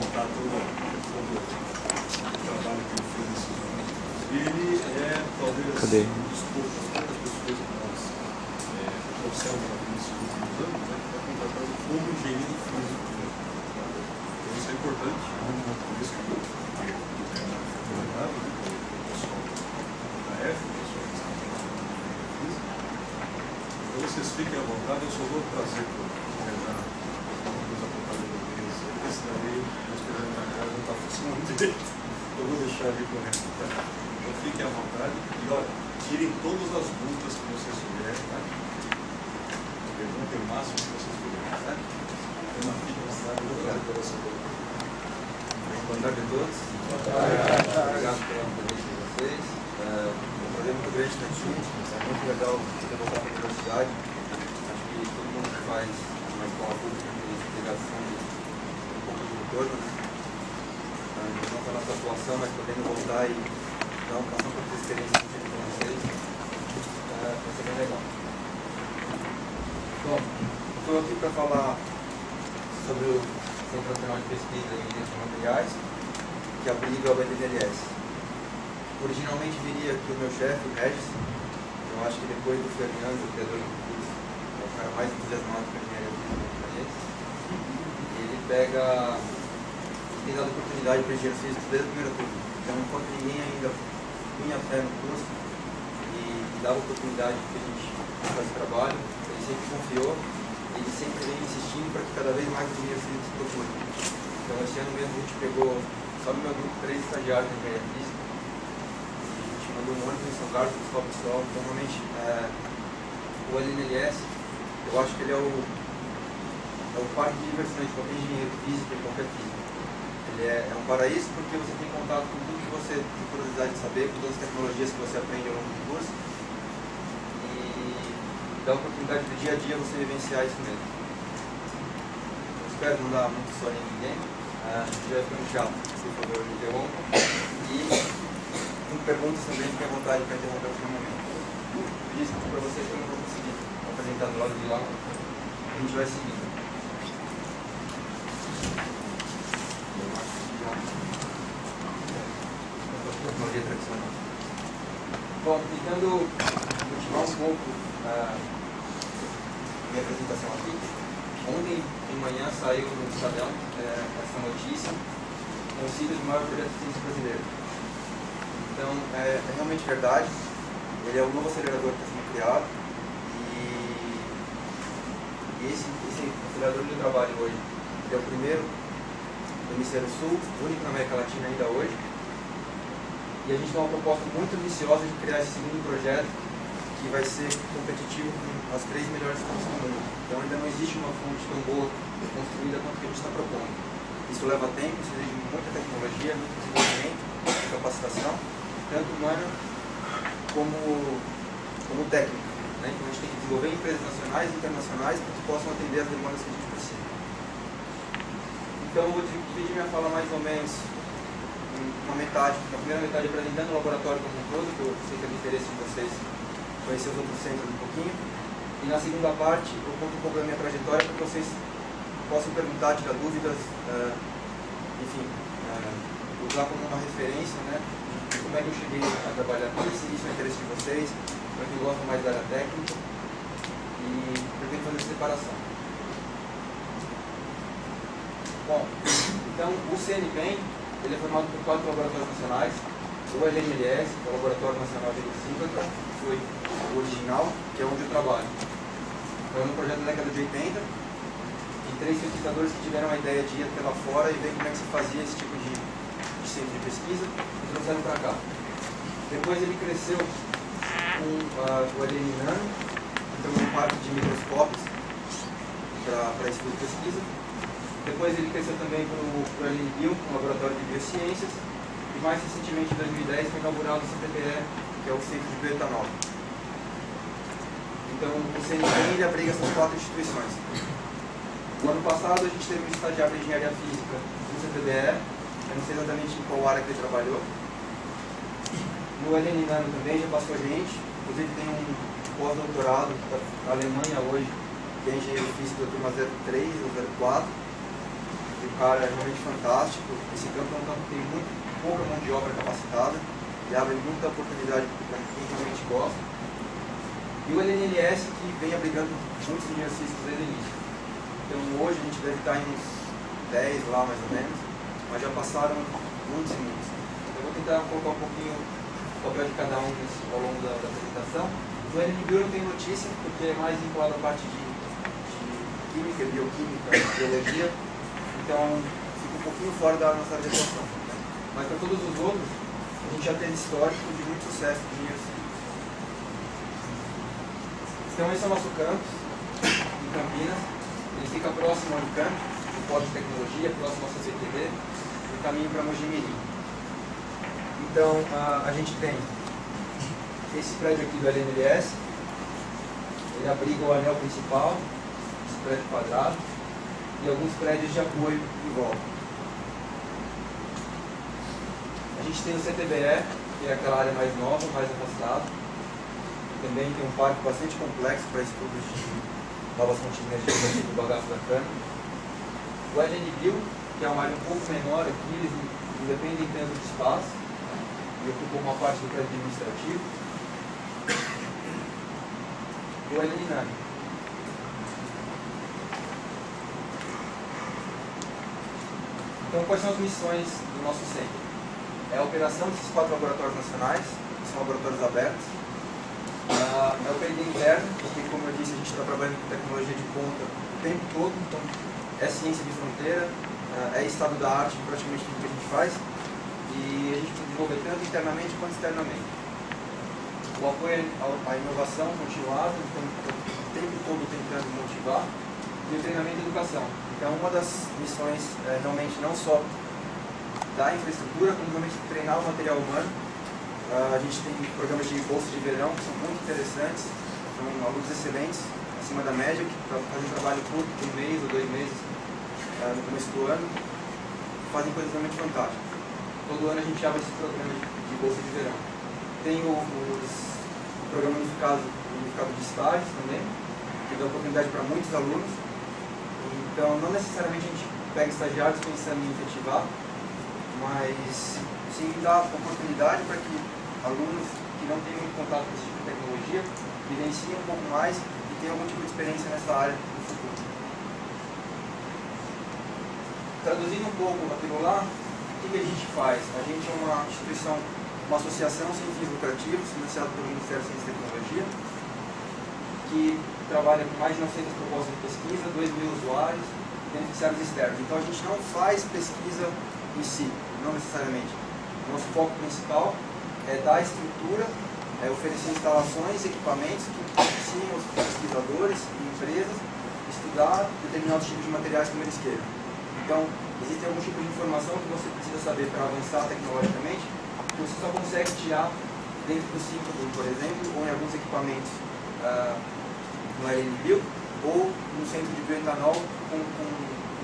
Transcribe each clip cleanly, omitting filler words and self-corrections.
contar todo o trabalho que ele fez nesses anos. Ele é talvez um dos poucas pessoas que nós trouxemos aqui nesses últimos anos, né, que está contratado como engenheiro físico. Então isso é importante, por isso que eu coordenado com o pessoal da F, o pessoal que está trabalhando em engenharia física. Então vocês fiquem à vontade, eu só vou trazer para pegar alguma coisa para fazer para eles. Esse daí, nós pegamos na casa, não está funcionando direito. Eu vou deixar ali correndo, tá? Então fiquem à vontade e olha, tirem todas as dúvidas que vocês tiverem, tá? Perguntem o máximo que vocês puderem, tá? Então fiquem à vontade, eu vou trazer para você. Boa tarde a todos. Obrigado pela presença de vocês. Um prazer muito grande estar aqui. É muito legal poder voltar para a universidade. Acho que todo mundo que faz uma escola pública tem ligação de um pouco de retorno, né? Não para a nossa atuação, mas podendo voltar e passar por essa experiência que eu tive com vocês. Vai ser bem legal. Bom, estou aqui para falar sobre o Centro Nacional de Pesquisa em Ciências de Materiais, que abriga o NLS. Originalmente viria aqui o meu chefe, o Regis. Eu acho que depois do Fernando, o criador do curso, é o cara mais entusiasmado com a engenharia física que conheço. Ele tem dado oportunidade para engenheiros físicos desde a primeira turma. Então, enquanto ninguém ainda punha fé no curso e dava oportunidade para a gente fazer esse trabalho, ele sempre confiou. Ele sempre vem insistindo para que cada vez mais os engenheiros físicos se procurem. Então, esse ano mesmo a gente pegou, só no meu grupo, 3 estagiários de engenharia física. E a gente mandou um ônibus em São Carlos para buscar o pessoal. Então, realmente, o LNLS, eu acho que ele é o parque de diversão de qualquer engenheiro físico e qualquer físico. Ele é um paraíso porque você tem contato com tudo que você tem curiosidade de saber, com todas as tecnologias que você aprende ao longo do curso. Dá a oportunidade do dia a dia você vivenciar isso mesmo. Eu espero não dar muito sono em ninguém. Se estiver ficando chato, por favor, me interrompam. E com perguntas também, fiquem à vontade para interromper no seu momento. Eu pedi desculpa para vocês que eu não vou conseguir apresentar do lado de lá. A gente vai seguindo. Tecnologia tradicional. Bom, tentando continuar um pouco minha apresentação aqui. Ontem de manhã saiu no Estadão essa notícia com os ciclos de maior projeto de ciência brasileiro. Então, é realmente verdade. Ele é o novo acelerador que está sendo criado e esse acelerador onde eu trabalho hoje é o primeiro do Hemisfério Sul, único na América Latina ainda hoje. E a gente tem uma proposta muito ambiciosa de criar esse segundo projeto que vai ser competitivo com as 3 melhores fontes do mundo. Então ainda não existe uma fonte tão boa construída quanto que a gente está propondo. Isso leva tempo, isso exige muita tecnologia, muito desenvolvimento, muita capacitação, tanto humana como técnica. Né? Então a gente tem que desenvolver empresas nacionais e internacionais para que possam atender as demandas que a gente precisa. Então eu vou dividir minha fala mais ou menos uma metade, na primeira metade apresentando o laboratório como um todo, que eu sei que é do interesse de vocês conhecer os outros centros um pouquinho. E na segunda parte eu conto um pouco da minha trajetória para que vocês possam perguntar, tirar dúvidas, enfim, usar como uma referência, né, de como é que eu cheguei a trabalhar aqui, se isso é interesse de vocês, para quem gosta mais da área técnica, e pretendo fazer essa separação. Bom, então o CNPEM, ele é formado por 4 laboratórios nacionais. O LNLS, que é o Laboratório Nacional de Síntese, foi o original, que é onde eu trabalho. Foi um projeto da década de 80, e 3 pesquisadores que tiveram a ideia de ir até lá fora e ver como é que se fazia esse tipo de centro de pesquisa, e trouxeram para cá. Depois ele cresceu com o LNNano, então um parque de microscópios para esse tipo de pesquisa. Depois ele cresceu também para o LNBio, um laboratório de biociências, e mais recentemente, em 2010, foi inaugurado o CPPE, que é o Centro de Bioetanol. Então, o CNPEM abriga essas 4 instituições. No ano passado, a gente teve um estagiário de engenharia física no CPPE, eu não sei exatamente em qual área que ele trabalhou. No LNNano também já passou gente, inclusive tem um pós-doutorado na Alemanha hoje, que é engenheiro físico da turma 03 ou 04. O cara realmente fantástico. Esse campo é um campo que tem muito pouca mão de obra capacitada e abre muita oportunidade para quem realmente gosta. E o LNLS que vem abrigando muitos engenheiros físicos desde o início. Então hoje a gente deve estar em uns 10 lá mais ou menos, mas já passaram muitos e muitos. Eu vou tentar colocar um pouquinho o papel de cada um ao longo da apresentação. O LNBio não tem notícia, porque é mais vinculado à parte de química, bioquímica, biologia, então fica um pouquinho fora da nossa área de atuação. Mas para todos os outros, a gente já teve histórico de muito sucesso de engenheiros cíveis. Então esse é o nosso campus, em Campinas. Ele fica próximo ao Unicamp, do Polo de Tecnologia, próximo ao CCTV, no caminho para Mogi Mirim. Então a gente tem esse prédio aqui do LNLS, ele abriga o anel principal, esse prédio quadrado, e alguns prédios de apoio em volta. A gente tem o CTBE, que é aquela área mais nova, mais afastada. Também tem um parque bastante complexo para estudos de novas fontes de energia, por exemplo, do bagaço da cana. O LNBio, que é uma área um pouco menor aqui, eles não dependem tanto de espaço, e ocupam uma parte do prédio administrativo. E o LNNAM. Então, quais são as missões do nosso centro? É a operação desses 4 laboratórios nacionais, que são laboratórios abertos. É o P&D interno, porque, como eu disse, a gente está trabalhando com tecnologia de ponta o tempo todo, então é ciência de fronteira, é estado da arte, praticamente tudo que a gente faz, e a gente tem que desenvolver tanto internamente quanto externamente. O apoio à inovação continuado, então o tempo todo tentando motivar, e o treinamento e educação. Então, uma das missões realmente não só da infraestrutura, como realmente treinar o material humano. A gente tem programas de bolsa de verão que são muito interessantes, são alunos excelentes, acima da média, que fazem trabalho curto, de 1 mês ou 2 meses no começo do ano, fazem coisas realmente fantásticas. Todo ano a gente abre esse programa de bolsa de verão. Tem o programa unificado de estágios também, que dá oportunidade para muitos alunos. Então, não necessariamente a gente pega estagiários pensando em efetivar, mas sim dá oportunidade para que alunos que não têm muito contato com esse tipo de tecnologia vivenciem um pouco mais e tenham algum tipo de experiência nessa área no futuro. Traduzindo um pouco aquilo lá, o que a gente faz? A gente é uma instituição, uma associação sem fins lucrativos, financiada pelo Ministério da Ciência e Tecnologia, que trabalha com mais de 900 propostas de pesquisa, 2.000 usuários e beneficiários externos. Então a gente não faz pesquisa em si, não necessariamente. Nosso foco principal é dar estrutura, oferecer instalações, equipamentos que propiciem os pesquisadores e empresas estudar determinados tipos de materiais como eles queiram. Então, existe algum tipo de informação que você precisa saber para avançar tecnologicamente, que você só consegue tirar dentro do ciclo, por exemplo, ou em alguns equipamentos no LNBio, ou no centro de bioetanol com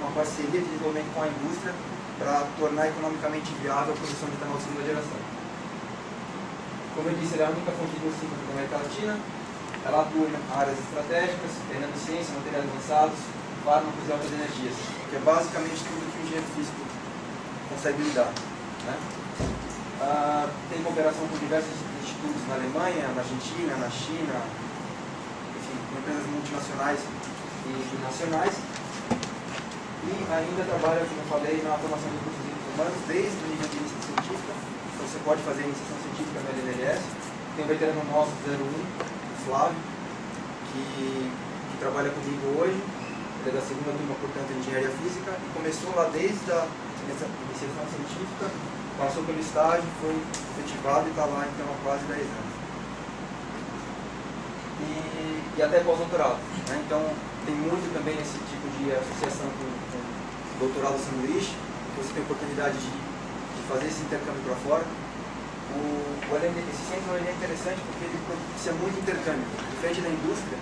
uma parceria de desenvolvimento com a indústria para tornar economicamente viável a produção de etanol de segunda geração. Como eu disse, ela é a única fonte de ciclo da América Latina. Ela atua em áreas estratégicas, nanociência, materiais avançados, fármacos e altas energias, que é basicamente tudo que o engenheiro físico consegue lidar, né? Tem cooperação com diversos institutos na Alemanha, na Argentina, na China, enfim, com empresas multinacionais e nacionais. E ainda trabalha, como eu falei, na formação de recursos humanos desde o nível de iniciação científica. Então você pode fazer iniciação científica no LNLS. Tem um veterano nosso, 01, o Flávio, que trabalha comigo hoje. Ele é da segunda turma, portanto, de Engenharia Física, e começou lá desde a iniciação científica, passou pelo estágio, foi efetivado e está lá então há quase 10 anos. E até pós-doutorado, né? Então tem muito também esse tipo de associação com o doutorado sanduíche, que você tem a oportunidade de fazer esse intercâmbio para fora. Esse centro é interessante porque ele propicia muito intercâmbio. Diferente da indústria,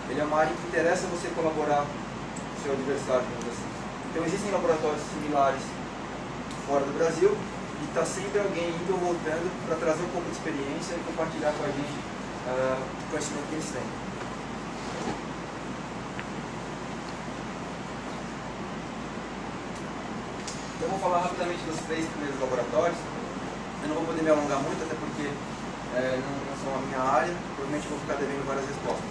ele é uma área que interessa você colaborar com o seu adversário, digamos assim. Então existem laboratórios similares fora do Brasil e está sempre alguém indo ou voltando para trazer um pouco de experiência e compartilhar com a gente o conhecimento que eles têm. Eu vou falar rapidamente dos 3 primeiros laboratórios. Eu não vou poder me alongar muito, até porque não são a minha área, provavelmente vou ficar devendo várias respostas.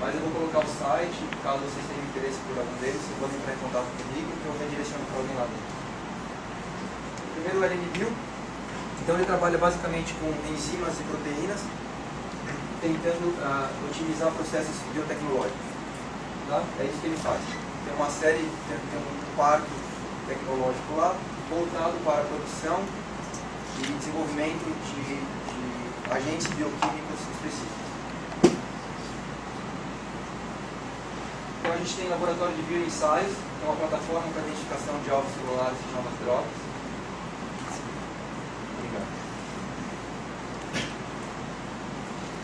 Mas eu vou colocar o site, caso vocês tenham interesse por algum deles, vocês podem entrar em contato comigo, que eu redireciono para alguém lá dentro. Primeiro o LNBio, então ele trabalha basicamente com enzimas e proteínas, tentando otimizar processos biotecnológicos. Tá? É isso que ele faz. Tem uma série, tem um parque tecnológico lá, voltado para a produção e desenvolvimento de agentes bioquímicos específicos. Então a gente tem laboratório de bioensaios, que é uma plataforma para identificação de alvos celulares e novas drogas. Obrigado.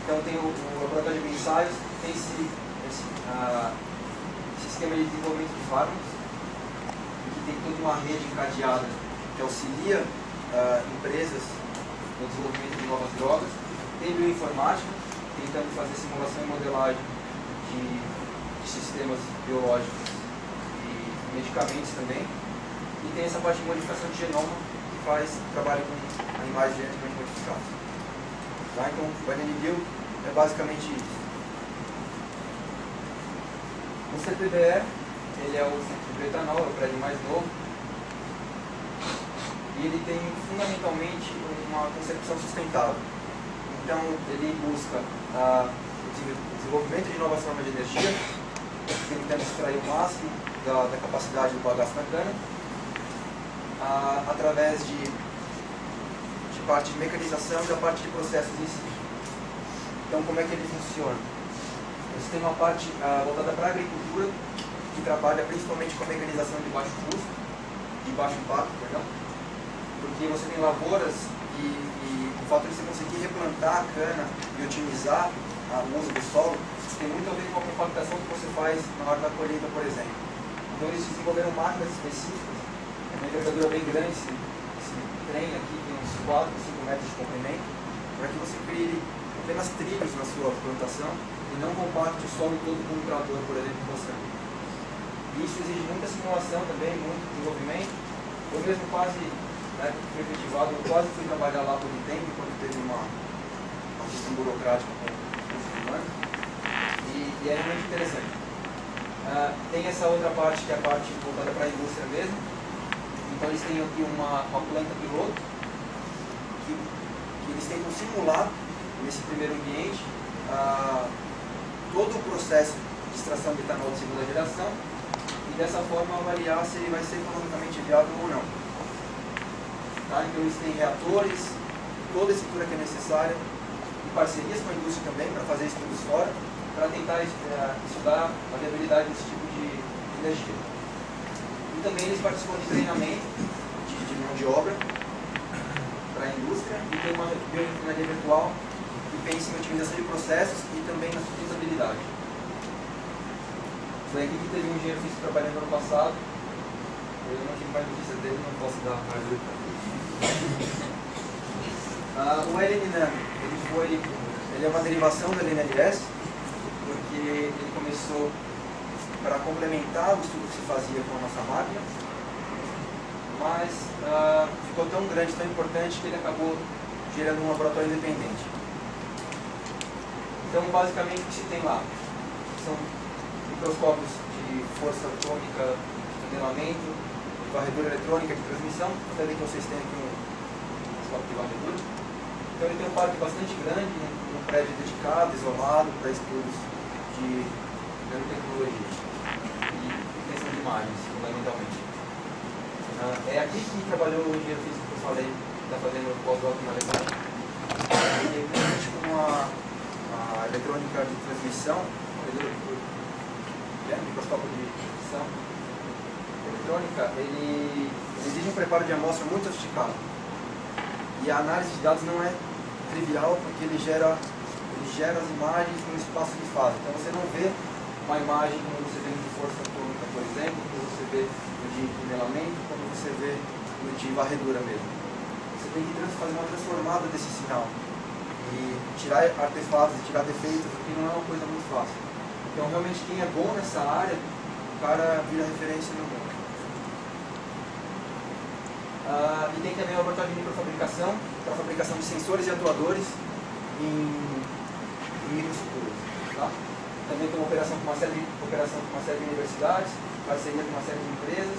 Então tem o laboratório de bioensaios, tem esse sistema de desenvolvimento de fármacos, que tem toda uma rede encadeada que auxilia empresas no desenvolvimento de novas drogas. Tem bioinformática, tentando fazer simulação e modelagem de sistemas biológicos e medicamentos também. E tem essa parte de modificação de genoma, que trabalha com animais geneticamente modificados. Tá? Então, o LNBio é basicamente isso. O CPBE, ele é o centro de bioetanol, é o prédio mais novo. E ele tem fundamentalmente uma concepção sustentável. Então, ele busca o desenvolvimento de novas formas de energia, tentando extrair o máximo da capacidade do bagaço na cana, através de parte de mecanização e da parte de processos em si. Então, como é que ele funciona? Você tem uma parte voltada para a agricultura, que trabalha principalmente com a mecanização de baixo custo, de baixo impacto, perdão, porque você tem lavouras e o fato de você conseguir replantar a cana e otimizar o uso do solo tem muito a ver com a compactação que você faz na hora da colheita, por exemplo. Então eles desenvolveram máquinas específicas, uma envergadura bem grande, esse trem aqui tem uns 4, 5 metros de comprimento, para que você crie apenas trilhos na sua plantação e não compacte o solo todo com um trator, por exemplo, roçando. Isso exige muita simulação também, muito desenvolvimento. Eu mesmo quase, fui efetivado, eu quase fui trabalhar lá por um tempo, quando teve uma questão burocrática com os humanos. E é realmente interessante. Tem essa outra parte, que é a parte voltada para a indústria mesmo. Então eles têm aqui uma planta piloto, que eles tentam simular, nesse primeiro ambiente, todo o processo de extração de etanol de segunda geração, e dessa forma avaliar se ele vai ser economicamente viável ou não. Tá? Então eles têm reatores, toda a estrutura que é necessária, e parcerias com a indústria também, para fazer estudos fora, para tentar estudar a viabilidade desse tipo de energia. E também eles participam de treinamento de mão de obra para a indústria, e tem uma bioengenharia virtual que pensa em otimização de processos e também na sustentabilidade. Foi aqui que teve um engenheiro físico trabalhando no ano passado. Eu não tive mais notícias dele, não posso dar mais detalhes. O LNNano, ele é uma derivação do LNLS, porque ele começou para complementar o estudo que se fazia com a nossa máquina, mas ficou tão grande, tão importante, que ele acabou gerando um laboratório independente. Então, basicamente, o que se tem lá são microscópios de força atômica, de nivelamento, de varredura eletrônica, de transmissão. Até que vocês têm aqui um microscópio de varredura. Então, ele tem um parque bastante grande, um prédio dedicado, isolado, para estudos de nanotecnologia e obtenção de imagens, fundamentalmente. É aqui que trabalhou o engenheiro físico que eu falei, que está fazendo o pós-doc na Alemanha. Ele mexe com a eletrônica de transmissão, microscópio de transmissão eletrônica, ele exige um preparo de amostra muito sofisticado. E a análise de dados não é trivial, porque ele gera as imagens no espaço de fase. Então você não vê uma imagem quando você vê de força atômica, por exemplo, quando você vê de nivelamento, quando você vê de varredura mesmo. Você tem que fazer uma transformada desse sinal. E tirar artefatos e tirar defeitos, aqui não é uma coisa muito fácil. Então realmente quem é bom nessa área, o cara vira referência no mundo. E tem também o laboratório de microfabricação, para a fabricação de sensores e atuadores em microestruturas. Tá? Também tem uma operação com uma série de universidades, parceria com uma série de empresas,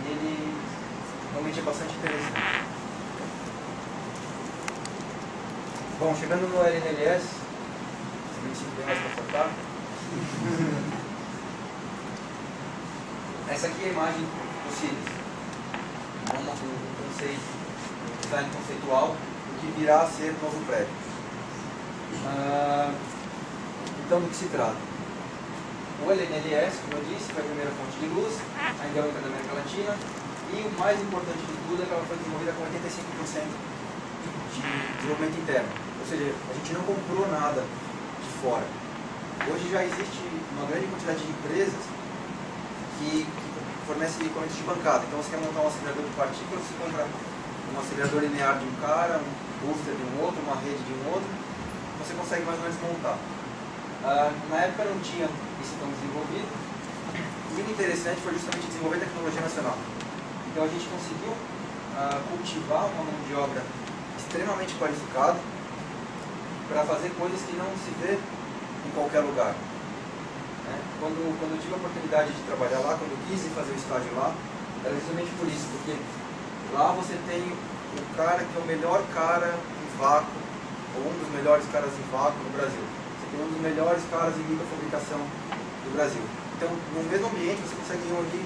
e ele realmente é bastante interessante. Bom, chegando no LNLS, se me sinto bem mais confortável. Essa aqui é a imagem do Sirius. Um conceito, um design conceitual do que virá a ser o novo prédio. Então, do que se trata? O LNLS, como eu disse, foi a primeira fonte de luz, ainda é única da América Latina, e o mais importante de tudo é que ela foi desenvolvida com 85% de desenvolvimento interno. Ou seja, a gente não comprou nada de fora. Hoje já existe uma grande quantidade de empresas que fornecem equipamentos de bancada. Então você quer montar um acelerador de partículas, você compra um acelerador linear de um cara, um booster de um outro, uma rede de um outro, você consegue mais ou menos montar. Na época não tinha isso tão desenvolvido, e o interessante foi justamente desenvolver tecnologia nacional. Então a gente conseguiu cultivar uma mão de obra extremamente qualificada para fazer coisas que não se vê em qualquer lugar. Quando eu tive a oportunidade de trabalhar lá, quando eu quis ir fazer o estágio lá, era justamente por isso, porque lá você tem o cara que é o melhor cara em vácuo, ou um dos melhores caras em vácuo no Brasil. Você tem um dos melhores caras em microfabricação do Brasil. Então, no mesmo ambiente, você consegue reunir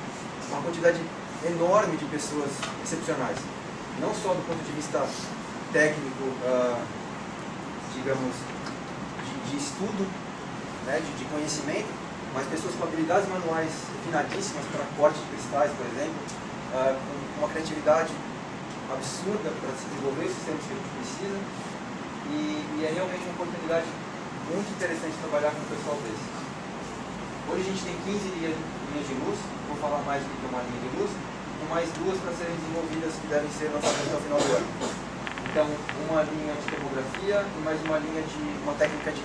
uma quantidade enorme de pessoas excepcionais. Não só do ponto de vista técnico, digamos, de estudo, né, de conhecimento, mas pessoas com habilidades manuais refinadíssimas para corte de cristais, por exemplo, com uma criatividade absurda para desenvolver os sistemas que a gente precisa, e é realmente uma oportunidade muito interessante trabalhar com um pessoal desse. Hoje a gente tem 15 linhas de luz, vou falar mais do que uma linha de luz, com mais duas para serem desenvolvidas que devem ser lançadas até o final do ano. Então, uma linha de termografia e mais uma linha de uma técnica de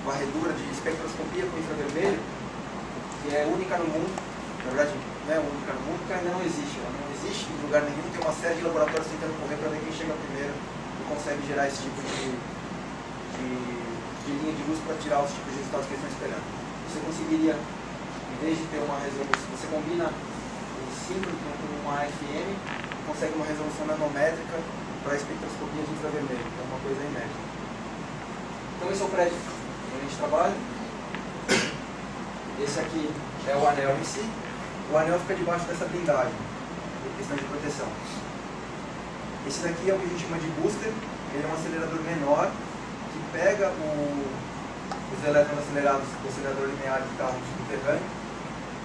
varredura de espectroscopia com infravermelho, que é única no mundo. Na verdade, não é única no mundo, porque ainda não existe. Ela não existe em lugar nenhum, tem uma série de laboratórios tentando correr para ver quem chega primeiro e consegue gerar esse tipo de linha de luz para tirar os tipos de resultados que eles estão esperando. Você conseguiria, em vez de ter uma resolução, você combina o síncrono com uma FM e consegue uma resolução nanométrica para a espectroscopia de infravermelho, que é uma coisa inédita. Então esse é o prédio onde a gente trabalha. Esse aqui é o anel em si. O anel fica debaixo dessa blindagem, por questão de proteção. Esse daqui é o que a gente chama de booster. Ele é um acelerador menor que pega os elétrons acelerados do acelerador linear de carro subterrâneo,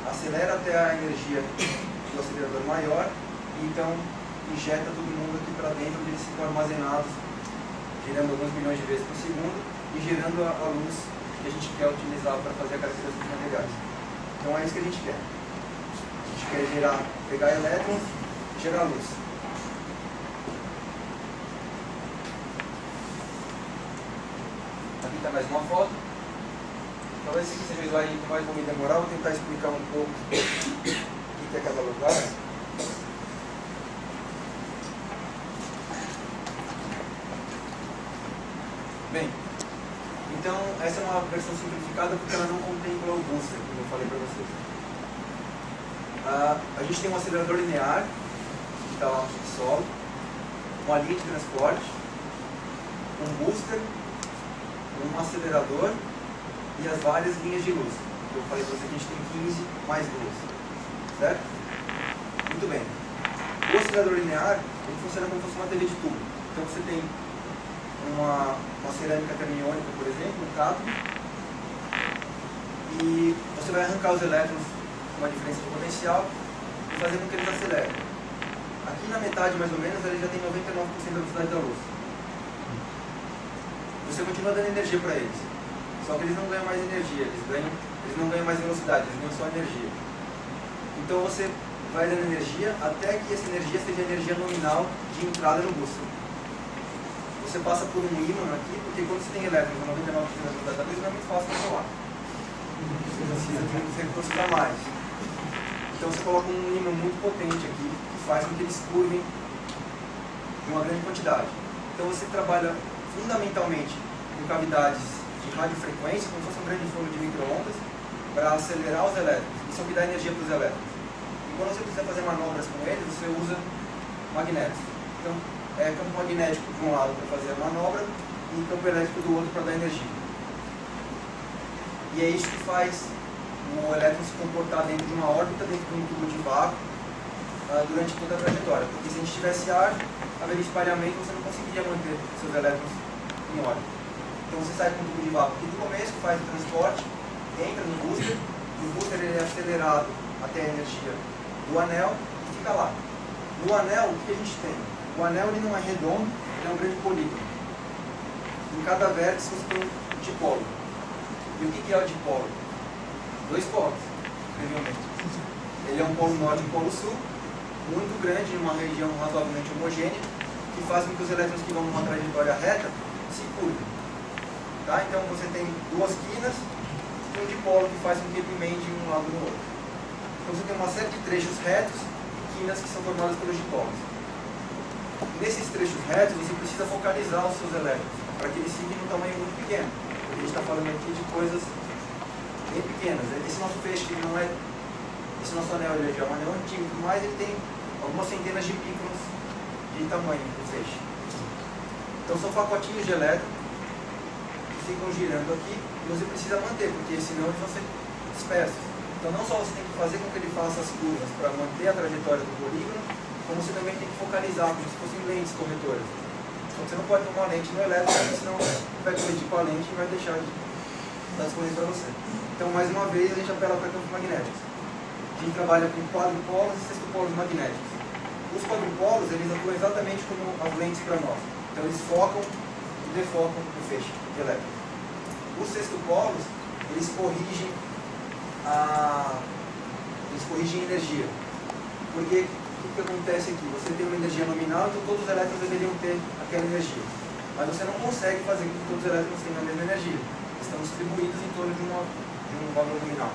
acelera até a energia do acelerador maior e então injeta todo mundo aqui para dentro, onde eles ficam armazenados, girando alguns milhões de vezes por segundo e gerando a luz que a gente quer utilizar para fazer a característica dos materiais. Então é isso que a gente quer. A gente quer pegar elétrons e gerar luz. Aqui está mais uma foto. Talvez esse aqui seja o slide que mais vou me demorar, vou tentar explicar um pouco o que é cada lugar. Bem, então essa é uma versão simplificada porque ela não contempla o booster, como eu falei para vocês. A gente tem um acelerador linear, que está lá no subsolo, uma linha de transporte, um booster, um acelerador e as várias linhas de luz. Eu falei para vocês que a gente tem 15 mais 2, certo? Muito bem. O acelerador linear ele funciona como se fosse uma TV de tubo. Então você tem uma cerâmica termiônica, por exemplo, um cátodo, e você vai arrancar os elétrons com uma diferença de potencial e fazer com que eles acelerem. Aqui na metade, mais ou menos, ele já tem 99% da velocidade da luz. Você continua dando energia para eles, só que eles não ganham mais energia, eles não ganham mais velocidade, eles ganham só energia. Então você vai dando energia até que essa energia seja a energia nominal de entrada no booster. Você passa por um ímã aqui, porque quando você tem elétrons a 99% da velocidade da luz, não é muito fácil controlar. Você precisa de um recurso para mais. Então você coloca um ímã muito potente aqui, que faz com que eles curvem de uma grande quantidade. Então você trabalha fundamentalmente com cavidades de radiofrequência, como se fosse um grande forno de micro-ondas, para acelerar os elétrons. Isso é o que dá energia para os elétrons. E quando você precisa fazer manobras com eles, você usa magnéticos. Então, é campo magnético de um lado para fazer a manobra e campo elétrico do outro para dar energia. E é isso que faz o elétron se comportar dentro de uma órbita, dentro de um tubo de vácuo, durante toda a trajetória. Porque se a gente tivesse ar, haveria espalhamento, você não conseguiria manter seus elétrons em órbita. Então você sai com um tubo de vácuo aqui do começo, faz o transporte, entra no booster, o booster ele é acelerado até a energia do anel e fica lá. No anel, o que a gente tem? O anel ele não é redondo, ele é um grande polígono. Em cada vértice você tem um dipolo. E o que é o dipolo? Dois polos, trivialmente. Ele é um polo norte e um polo sul, muito grande, em uma região razoavelmente homogênea, que faz com que os elétrons que vão numa trajetória reta se curvem. Tá? Então você tem duas quinas e um dipolo que faz com que ele emende um lado no outro. Então você tem uma série de trechos retos e quinas que são formadas pelos dipolos. Nesses trechos retos você precisa focalizar os seus elétrons, para que eles fiquem num tamanho muito pequeno. A gente está falando aqui de coisas bem pequenas. Esse nosso feixe, ele não é, esse nosso anel, ele é um anel antigo, mas ele tem algumas centenas de microns de tamanho do feixe. Então são pacotinhos de elétron que ficam girando aqui e você precisa manter, porque senão eles vão ser dispersos. Então não só você tem que fazer com que ele faça as curvas para manter a trajetória do polígono, como você também tem que focalizar, como se fossem lentes corretoras. Então você não pode ter uma lente no elétron, porque senão vai colidir com a lente e vai deixar de estar disponível para você. Então, mais uma vez, a gente apela para campos magnéticos. A gente trabalha com quadrupolos e sextupolos magnéticos. Os quadrupolos, eles atuam exatamente como as lentes para nós. Então, eles focam e defocam o feixe de elétrons. Os sextupolos, eles corrigem a energia. Porque o que acontece aqui? Você tem uma energia nominal, então todos os elétrons deveriam ter aquela energia. Mas você não consegue fazer com que todos os elétrons tenham a mesma energia. Estão distribuídos em torno de um valor nominal.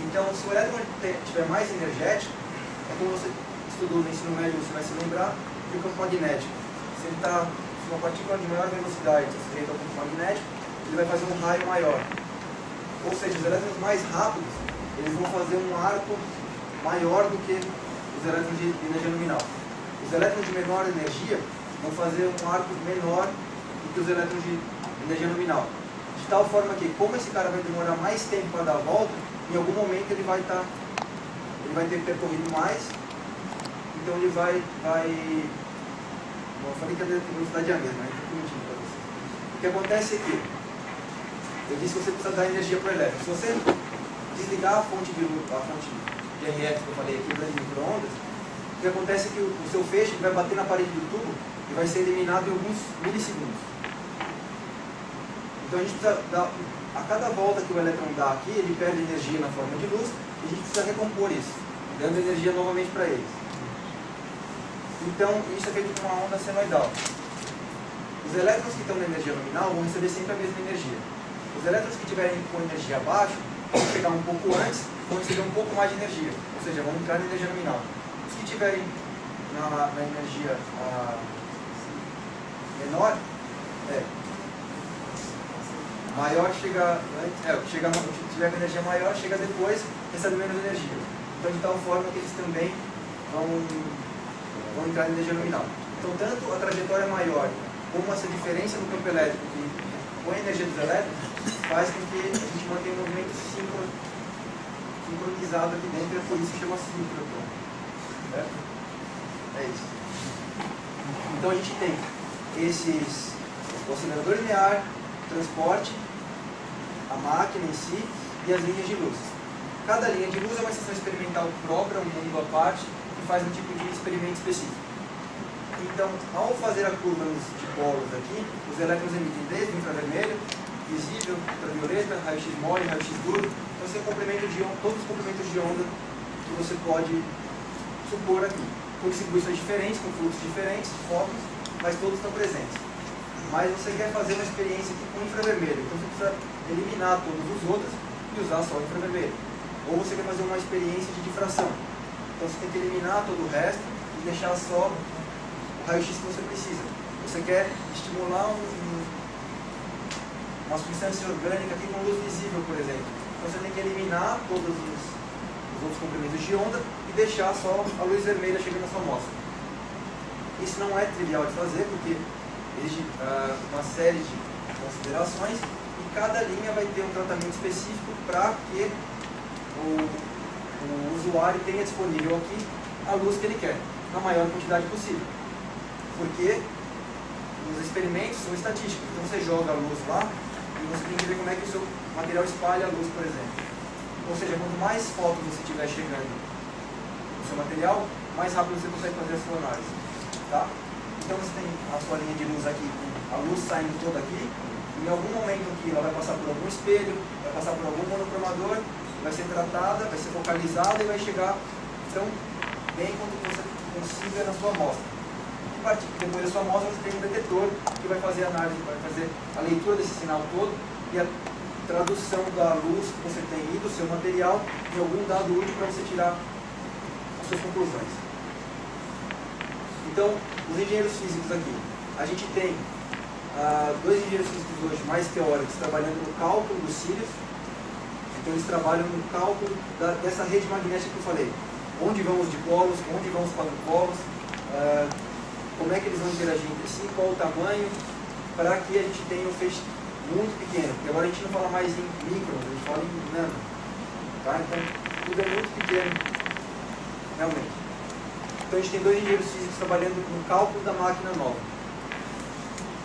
Então, se o elétron estiver mais energético, é como você estudou no ensino médio, você vai se lembrar do campo magnético. Se ele está com uma partícula de maior velocidade, sujeito ao campo magnético, ele vai fazer um raio maior. Ou seja, os elétrons mais rápidos, eles vão fazer um arco maior do que os elétrons de energia nominal. Os elétrons de menor energia vão fazer um arco menor do que os elétrons de energia nominal. De tal forma que, como esse cara vai demorar mais tempo para dar a volta, em algum momento ele vai ter percorrido mais, então ele vai bom, eu falei que a velocidade é a mesma, estou mentindo para vocês. O que acontece é que, eu disse que você precisa dar energia para o elétron. Se você desligar a fonte de RF que eu falei aqui, das micro-ondas, o que acontece é que o seu feixe vai bater na parede do tubo e vai ser eliminado em alguns milissegundos. Então a gente precisa dar, a cada volta que o elétron dá aqui, ele perde energia na forma de luz e a gente precisa recompor isso, dando energia novamente para eles. Então isso é feito com uma onda senoidal. Os elétrons que estão na energia nominal vão receber sempre a mesma energia. Os elétrons que estiverem com energia abaixo vão chegar um pouco antes, vão receber um pouco mais de energia, ou seja, vão entrar na energia nominal. Os que estiverem na energia menor, maior chega antes, se tiver com energia maior, chega depois, recebe menos energia. Então, de tal forma que eles também vão entrar na energia nominal. Então, tanto a trajetória maior, como essa diferença no campo elétrico que põe a energia dos elétrons, faz com que a gente mantenha um movimento sincronizado aqui dentro, e é por isso que chama síncrono. Certo? É isso. Então, a gente tem esses oscilador linear, transporte, a máquina em si e as linhas de luz. Cada linha de luz é uma estação experimental própria, um mundo à parte, que faz um tipo de experimento específico. Então, ao fazer a curva nos dipolos aqui, os elétrons emitem desde o infravermelho, visível, ultravioleta, raio-x mole, raio-x duro. Então, você tem todos os comprimentos de onda que você pode supor aqui. Com distribuições diferentes, com fluxos diferentes, focos, mas todos estão presentes. Mas você quer fazer uma experiência aqui com infravermelho, então você precisa eliminar todos os outros e usar só o infravermelho. Ou você quer fazer uma experiência de difração, então você tem que eliminar todo o resto e deixar só o raio-x que você precisa. Você quer estimular uma substância orgânica aqui com luz visível, por exemplo. Então você tem que eliminar todos os outros comprimentos de onda e deixar só a luz vermelha chegando na sua amostra. Isso não é trivial de fazer, porque existe uma série de considerações e cada linha vai ter um tratamento específico para que o usuário tenha disponível aqui a luz que ele quer, na maior quantidade possível. Porque os experimentos são estatísticos, então você joga a luz lá e você tem que ver como é que o seu material espalha a luz, por exemplo. Ou seja, quanto mais fotos você tiver chegando no seu material, mais rápido você consegue fazer a sua análise. Tá? Então você tem a sua linha de luz aqui, a luz saindo toda aqui, em algum momento aqui ela vai passar por algum espelho, vai passar por algum monocromador, vai ser tratada, vai ser focalizada e vai chegar, então, bem quanto você consiga na sua amostra. Depois da sua amostra você tem um detetor que vai fazer a análise, vai fazer a leitura desse sinal todo e a tradução da luz que você tem e do seu material em algum dado útil para você tirar as suas conclusões. Então, os engenheiros físicos aqui, a gente tem dois engenheiros físicos hoje mais teóricos trabalhando no cálculo dos cílios. Então eles trabalham no cálculo dessa rede magnética que eu falei. Onde vão os dipolos, onde vão os quadrupolos, como é que eles vão interagir entre si, qual o tamanho, para que a gente tenha um feixe muito pequeno. Porque agora a gente não fala mais em micro, a gente fala em nano. Tá? Então tudo é muito pequeno, realmente. Então a gente tem dois engenheiros físicos trabalhando no cálculo da máquina nova.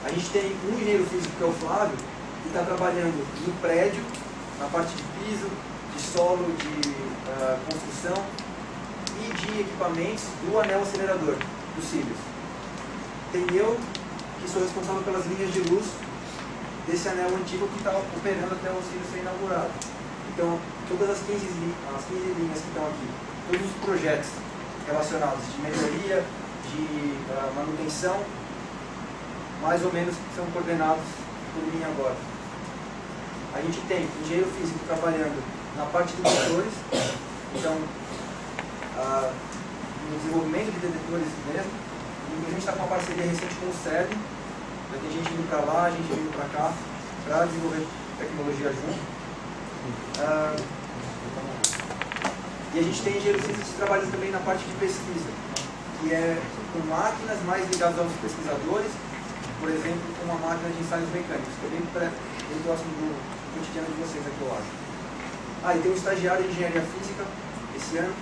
A gente tem um engenheiro físico que é o Flávio, que está trabalhando no prédio, na parte de piso, de solo, de construção e de equipamentos do anel acelerador, dos cílios. Tem eu, que sou responsável pelas linhas de luz desse anel antigo que está operando até o cílio ser inaugurado. Então, todas as 15 linhas que estão aqui, todos os projetos relacionados de melhoria, de manutenção, mais ou menos são coordenados por mim agora. A gente tem engenheiro físico trabalhando na parte de detectores, então no desenvolvimento de detectores mesmo. Inclusive a gente está com uma parceria recente com o CERN, vai ter gente indo para lá, gente vindo para cá, para desenvolver tecnologia junto. E a gente tem engenheiros físicos trabalhando também na parte de pesquisa, que é com máquinas mais ligadas aos pesquisadores, por exemplo, com uma máquina de ensaios mecânicos, que é bem próximo do cotidiano de vocês aqui, eu acho. E tem um estagiário de engenharia física, esse ano,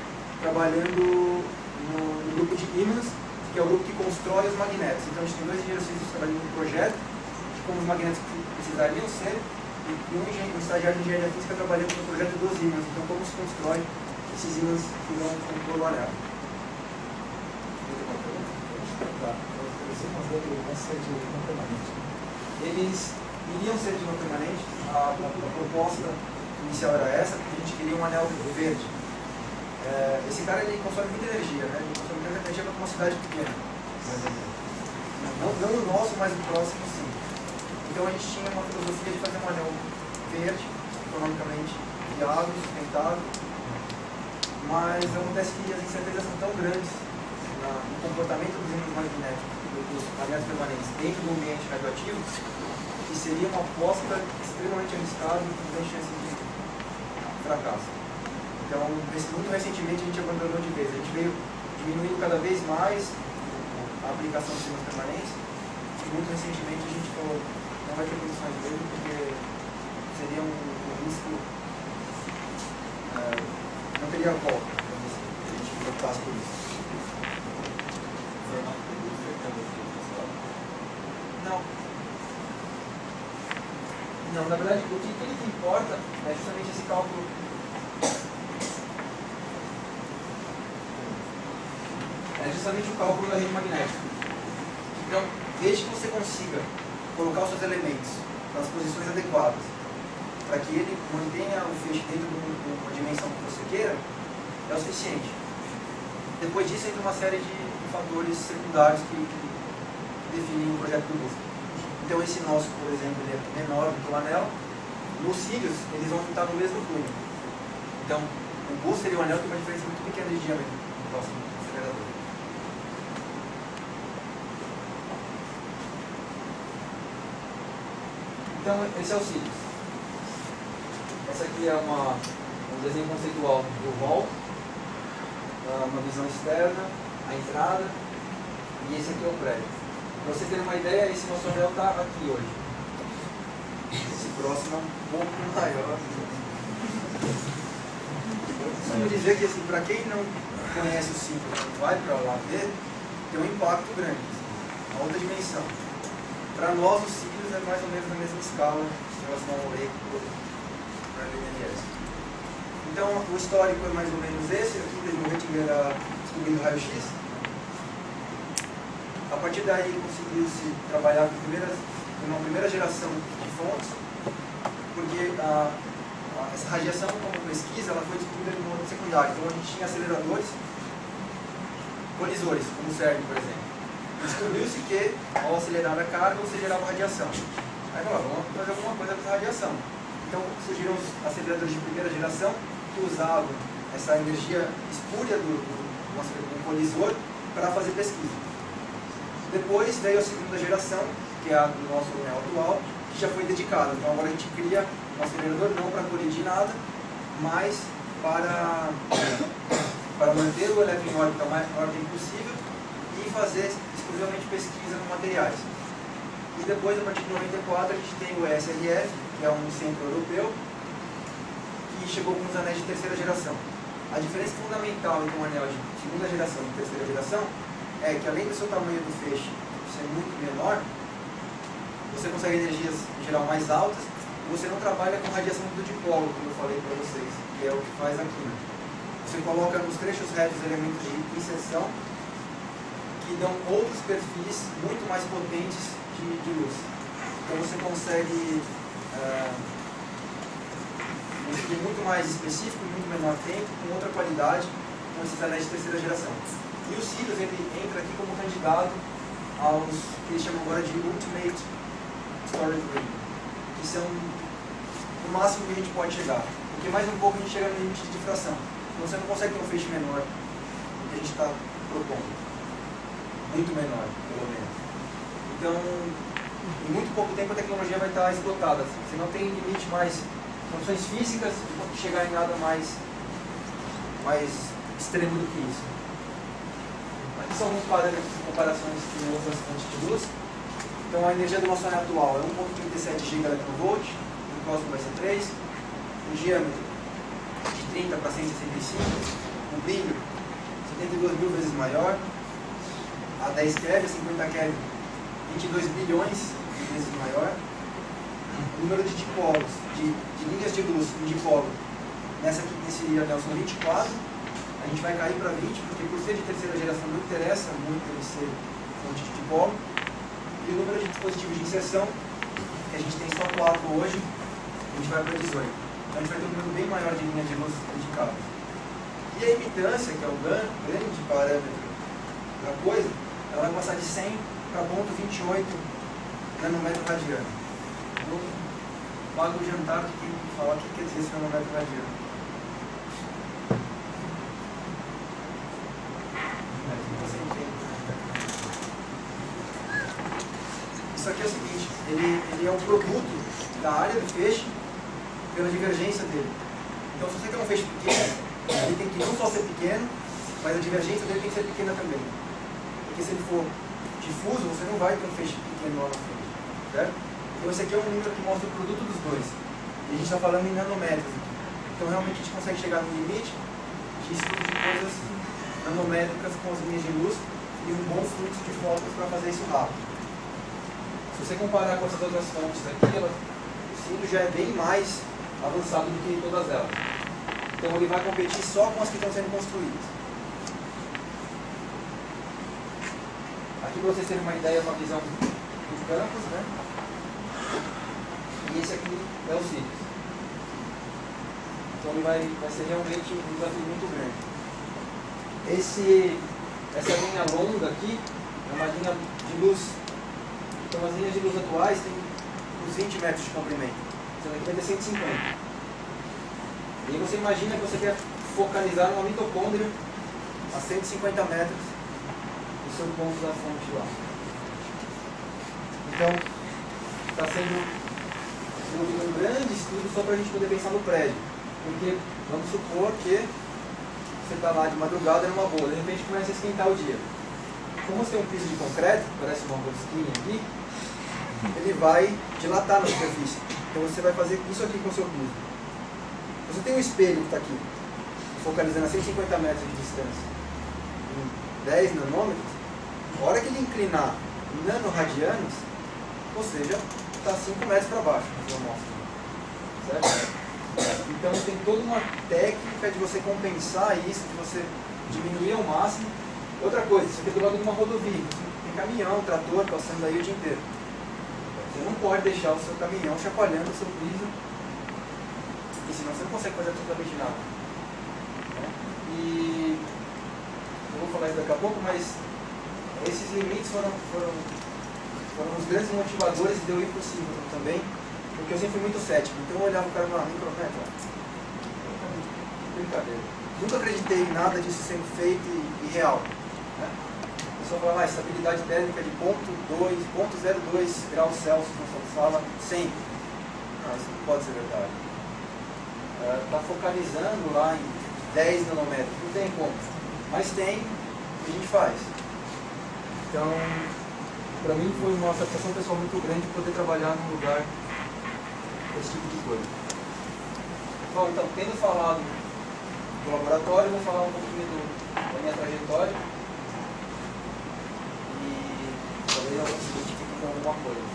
trabalhando no grupo de ímãs, que é o grupo que constrói os magnetos. Então a gente tem dois engenheiros físicos trabalhando no projeto, de como os magnetos precisariam ser, e um estagiário de engenharia física trabalhando no projeto dos ímãs, então como se constrói esses ímãs que vão compor o anel. Eles iriam ser de não permanente, a proposta inicial era essa, porque a gente queria um anel verde. Esse cara ele consome muita energia, né? Ele consome muita energia para uma cidade pequena. Não o nosso, mas o próximo sim. Então a gente tinha uma filosofia de fazer um anel verde, economicamente viável, sustentável, mas acontece que as incertezas são tão grandes no comportamento dos ímãs magnéticos, dos magnetos permanentes dentro do ambiente radioativo, que seria uma aposta extremamente arriscada e com grande chance de fracasso. Então, muito recentemente a gente abandonou de vez. A gente veio diminuindo cada vez mais a aplicação de ímãs permanentes e muito recentemente a gente falou, não vai ter condições dele porque seria um risco, não teria volta, se a gente optasse por isso. Não, na verdade, o que importa é justamente esse cálculo. É justamente o cálculo da rede magnética. Então, desde que você consiga colocar os seus elementos nas posições adequadas, para que ele mantenha o feixe dentro de uma dimensão que você queira, é o suficiente. Depois disso, entra uma série de fatores secundários que definem o projeto do booster. Então esse nosso, por exemplo, ele é menor do que o anel. Nos cílios, eles vão estar no mesmo túnel. Então, o booster e o anel tem uma diferença muito pequena de diâmetro no próximo acelerador. Então, esse é o Sirius. Essa aqui é um desenho conceitual do hall, uma visão externa, a entrada, e esse aqui é o prédio. Para vocês terem uma ideia, esse nosso anel está aqui hoje. Esse próximo é um pouco maior. Costumo dizer que, assim, para quem não conhece o sítio, vai para lá ver, tem um impacto grande, uma outra dimensão. Para nós, os cílios é mais ou menos na mesma escala em relação ao EIC para a LNS. Então, o histórico é mais ou menos esse. Aqui, desde o Röntgen descobrindo o raio-x. A partir daí, conseguiu-se trabalhar com uma primeira geração de fontes, porque essa radiação, como pesquisa, ela foi descobrida no mundo secundário. Então, a gente tinha aceleradores colisores, como o CERN, por exemplo. Descobriu-se que, ao acelerar a carga, você gerava radiação. Aí falaram, vamos fazer alguma coisa com essa radiação. Então, surgiram os aceleradores de primeira geração, que usavam essa energia espúria do colisor para fazer pesquisa. Depois veio a segunda geração, que é a do nosso anel atual, que já foi dedicada. Então, agora a gente cria um acelerador não para colidir nada, mas para manter o elétron em órbita o mais ordem possível e fazer exclusivamente pesquisa em materiais. E depois, a partir de 94, a gente tem o ESRF, que é um centro europeu, que chegou com os anéis de terceira geração. A diferença fundamental entre um anel de segunda geração e terceira geração é que, além do seu tamanho do feixe ser muito menor, você consegue energias em geral mais altas e você não trabalha com radiação do dipolo, como eu falei para vocês, que é o que faz aqui. Você coloca nos trechos retos elementos de inserção que dão outros perfis muito mais potentes de luz. Então você consegue conseguir muito mais específico em muito menor tempo, com outra qualidade, com esses anéis de terceira geração. E o Sirius, ele entra aqui como candidato aos que eles chamam agora de Ultimate Storage Ring, que são o máximo que a gente pode chegar, porque mais um pouco a gente chega no limite de difração. Então você não consegue ter um feixe menor do que a gente está propondo, muito menor, pelo menos. Então, em muito pouco tempo a tecnologia vai estar esgotada. Você não tem limite mais, condições físicas de chegar em nada mais extremo do que isso. Aqui são alguns parâmetros de comparações com outras fontes de luz. Então a energia do nosso anel atual é 1.37 GeV, no próximo vai ser 3. O diâmetro de 30 para 165. O brilho 72 mil vezes maior. A 10 keV, 50 keV, 22 bilhões de vezes maior. O número de dipolos, de linhas de luz em dipolo, nesse anel são 24. A gente vai cair para 20, porque por ser de terceira geração não interessa muito ele ser fonte de dipolo. E o número de dispositivos de inserção, que a gente tem só 4 hoje, a gente vai para 18. Então a gente vai ter um número bem maior de linhas de luz dedicadas. E a imitância, que é o grande parâmetro da coisa, ela vai passar de 100 para 0,28 nanômetro radiano. Eu pago o jantar de quem falar o que quer dizer esse nanômetro radiano. Isso aqui é o seguinte, ele é um produto da área do feixe pela divergência dele. Então, se você quer um feixe pequeno, ele tem que não só ser pequeno, mas a divergência dele tem que ser pequena também. Porque se ele for difuso, você não vai ter um feixe pequeno lá na frente, certo? Então, esse aqui é um número que mostra o produto dos dois. E a gente está falando em nanômetros aqui. Então, realmente, a gente consegue chegar no limite de estudo de coisas nanométricas com as linhas de luz e um bom fluxo de fótons para fazer isso rápido. Se você comparar com essas outras fontes aqui, o Sirius já é bem mais avançado do que todas elas. Então ele vai competir só com as que estão sendo construídas. Aqui para vocês terem uma ideia, uma visão dos campos, né? E esse aqui é o Sirius. Então ele vai ser realmente um desafio muito grande. Essa linha longa aqui é uma linha de luz. Então as linhas de luz atuais têm uns 20 metros de comprimento. Essa daqui vai ter 150. E aí você imagina que você quer focalizar uma mitocôndria a 150 metros do seu ponto da fonte lá. Então está sendo desenvolvido um grande estudo só para a gente poder pensar no prédio. Porque vamos supor que você está lá de madrugada numa boa, de repente começa a esquentar o dia. Como você tem um piso de concreto, parece uma rosquinha aqui, ele vai dilatar na superfície. Então você vai fazer isso aqui com o seu piso. Você tem um espelho que está aqui, focalizando a 150 metros de distância, em 10 nanômetros, a hora que ele inclinar nanoradianos, ou seja, está 5 metros para baixo na sua amostra. Certo? Então tem toda uma técnica de você compensar isso, de você diminuir ao máximo. Outra coisa, isso aqui é do lado de uma rodovia, tem caminhão, trator passando aí o dia inteiro. Você não pode deixar o seu caminhão chacoalhando o seu piso, e senão você não consegue fazer absolutamente nada. E eu vou falar isso daqui a pouco, mas esses limites foram os grandes motivadores de eu ir por cima também, porque eu sempre fui muito cético. Então eu olhava o cara e falava, micrometro, brincadeira. Nunca acreditei em nada disso sendo feito e real. Né? O pessoal falava, estabilidade térmica de 0,02 graus Celsius na sua sala, sempre. Não, isso não pode ser verdade. Está focalizando lá em 10 nanômetros, não tem como. Mas tem, o que a gente faz. Então, para mim foi uma satisfação pessoal muito grande poder trabalhar num lugar desse tipo de coisa. Bom, então, tendo falado do laboratório, vou falar um pouquinho da minha trajetória e talvez eu se identifique com alguma coisa.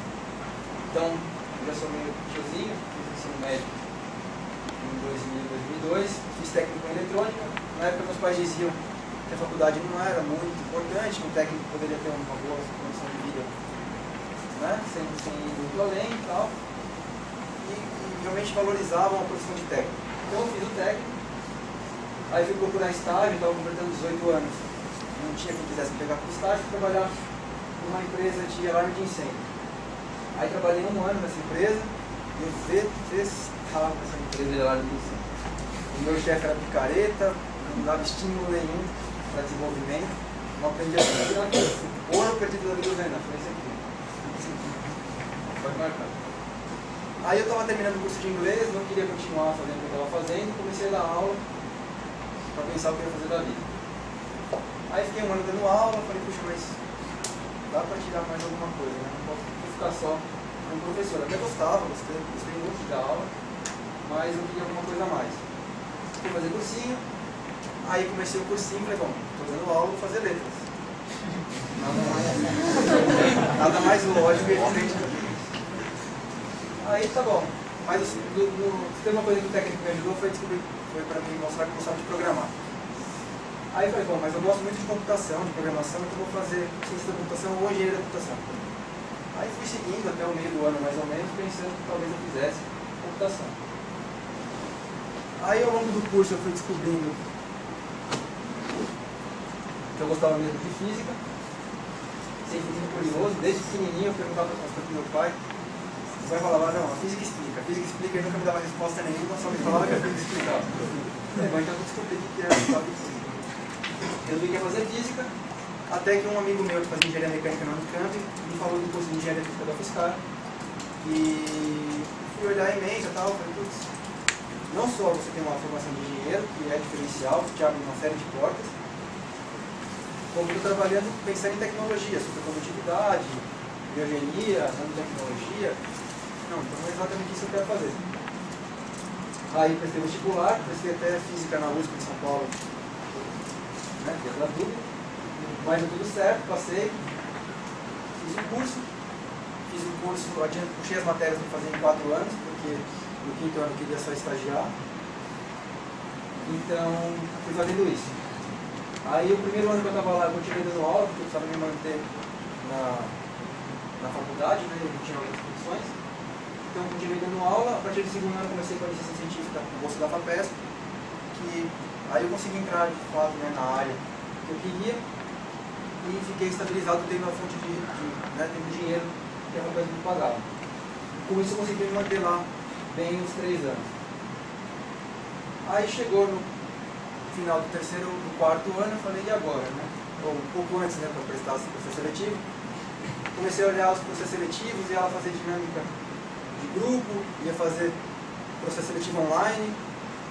Então, eu já sou meio tiozinho, fiz ensino médio em 2002, fiz técnico em eletrônica. Na época meus pais diziam que a faculdade não era muito importante, um técnico poderia ter uma boa condição de vida, né? sem ir muito além e tal, e realmente valorizavam a profissão de técnico. Então eu fiz o técnico, aí fui procurar estágio, estava completando 18 anos, não tinha quem quisesse me pegar para o estágio, fui trabalhar numa empresa de alarme de incêndio. Aí trabalhei 1 ano nessa empresa, e eu detestava essa empresa de alarme de incêndio. O meu chefe era picareta, não dava estímulo nenhum para desenvolvimento, não aprendi a fazer nada. Ouro perdido da vida do Renan, foi isso aqui. Pode marcar. Aí eu estava terminando o curso de inglês, não queria continuar fazendo o que eu estava fazendo, comecei a dar aula para pensar o que eu ia fazer da vida. Aí fiquei 1 ano dando aula, falei, puxa, mas dá para tirar mais alguma coisa, né? Não posso ficar só como professor. Até gostei muito de dar aula, mas eu queria alguma coisa a mais. Fui fazer cursinho, aí comecei o cursinho e falei, bom, estou dando aula, vou fazer letras. Nada mais lógico e evidente do que isso. Aí tá bom, mas tem uma coisa que o técnico me ajudou, foi para mim mostrar que eu gostava de programar. Aí eu falei, bom, mas eu gosto muito de computação, de programação, então eu vou fazer ciência da computação ou engenharia da computação. Aí fui seguindo até o meio do ano mais ou menos, pensando que talvez eu fizesse computação. Aí ao longo do curso eu fui descobrindo que eu gostava mesmo de física, sempre fui curioso, desde pequenininho eu perguntava para o meu pai. O pai falava, não, a física explica, ele nunca me dava resposta nenhuma, só me falava que a física explicava. Então eu descobri que era a física. Eu vi que ia fazer física, até que um amigo meu que fazia engenharia mecânica na Unicamp me falou do curso de engenharia física da UFSCar, e fui olhar a emenda e tal, falei, putz, não só você tem uma formação de engenheiro, que é diferencial, que te abre uma série de portas, como estou trabalhando pensando em tecnologia, supercondutividade, biogenia, nanotecnologia. Não, então é exatamente isso que eu quero fazer. Aí prestei vestibular, prestei até física na USP de São Paulo, né, que é da dúvida, mas deu tudo certo, passei, fiz o curso, puxei as matérias para fazer em 4 anos, porque no 5º ano eu queria só estagiar, então fui fazendo isso. Aí o primeiro ano que eu estava lá, eu continuei dando aula, porque eu precisava me manter na faculdade, né, eu não tinha outras profissões, então eu continuei dando aula. A partir do 2º ano eu comecei com a licença científica no bolsa da FAPESP, que aí eu consegui entrar de fato, né, na área que eu queria e fiquei estabilizado tendo a fonte tendo dinheiro que a FAPESP me pagava. Com isso eu consegui me manter lá bem uns 3 anos. Aí chegou no final do 4º ano, eu falei, e agora, né? Ou um pouco antes, né, para prestar o processo seletivo. Comecei a olhar os processos seletivos e ela fazer dinâmica de grupo, ia fazer processo seletivo online.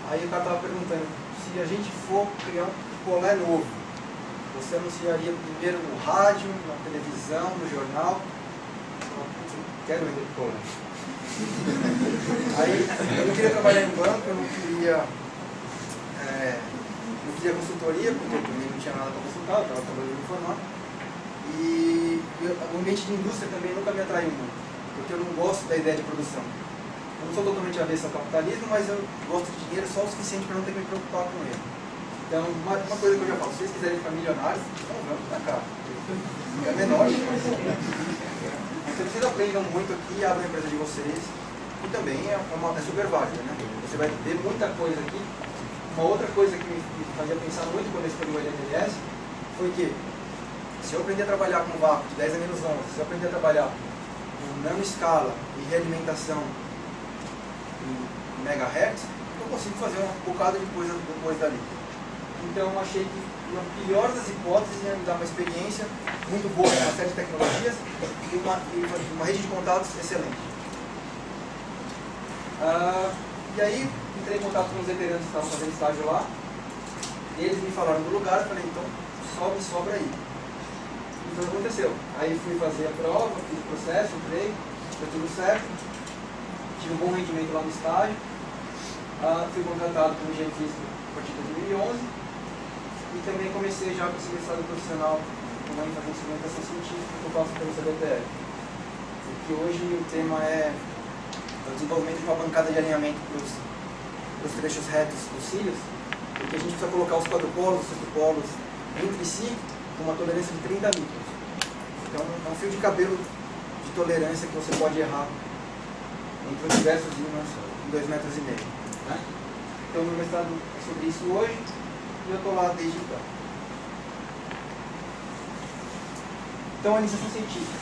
Aí o cara estava perguntando, se a gente for criar um picolé novo, você anunciaria primeiro no rádio, na televisão, no jornal? Eu quero vender picolé. Aí eu não queria trabalhar em banco, eu não queria consultoria, porque eu também não tinha nada para consultar, eu estava trabalhando em informática. E o ambiente de indústria também nunca me atraiu muito, porque eu não gosto da ideia de produção. Eu não sou totalmente avesso ao capitalismo, mas eu gosto de dinheiro só o suficiente para não ter que me preocupar com ele. Então, uma coisa que eu já falo, se vocês quiserem ficar milionários, então vamos pra cá. É menor. Vocês aprendam muito aqui, abrem a empresa de vocês, e também é super válida, né? Você vai ter muita coisa aqui. Uma outra coisa que me fazia pensar muito quando eu escolhi o LDLS foi que, se eu aprender a trabalhar com vácuo de 10 a menos 11, se eu aprender a trabalhar com nanoescala e realimentação em megahertz, eu consigo fazer um bocado de coisa depois dali. Então, eu achei que, na pior das hipóteses, ia me dar uma experiência muito boa em uma série de tecnologias e uma rede de contatos excelente. E aí, entrei em contato com os veteranos que estavam fazendo estágio lá. Eles me falaram do lugar, eu falei, então, só me sobra aí. E foi o que aconteceu. Aí fui fazer a prova, fiz o processo, entrei, foi tudo certo. Tive um bom rendimento lá no estágio. Fui contratado como engenheiro físico a partir de 2011. E também comecei já com esse mestrado profissional com uma ênfase em instrumentação científica que eu faço pelo CBTL. Porque hoje o tema é o desenvolvimento de uma bancada de alinhamento para os trechos retos dos cílios, porque a gente precisa colocar os quadrupolos, os sextupolos entre si com uma tolerância de 30 microns. Então é um fio de cabelo de tolerância que você pode errar entre os diversos ímãs em 2,5 metros. Né? Então meu mestrado é sobre isso hoje. E eu estou lá desde então. Então, a iniciação científica.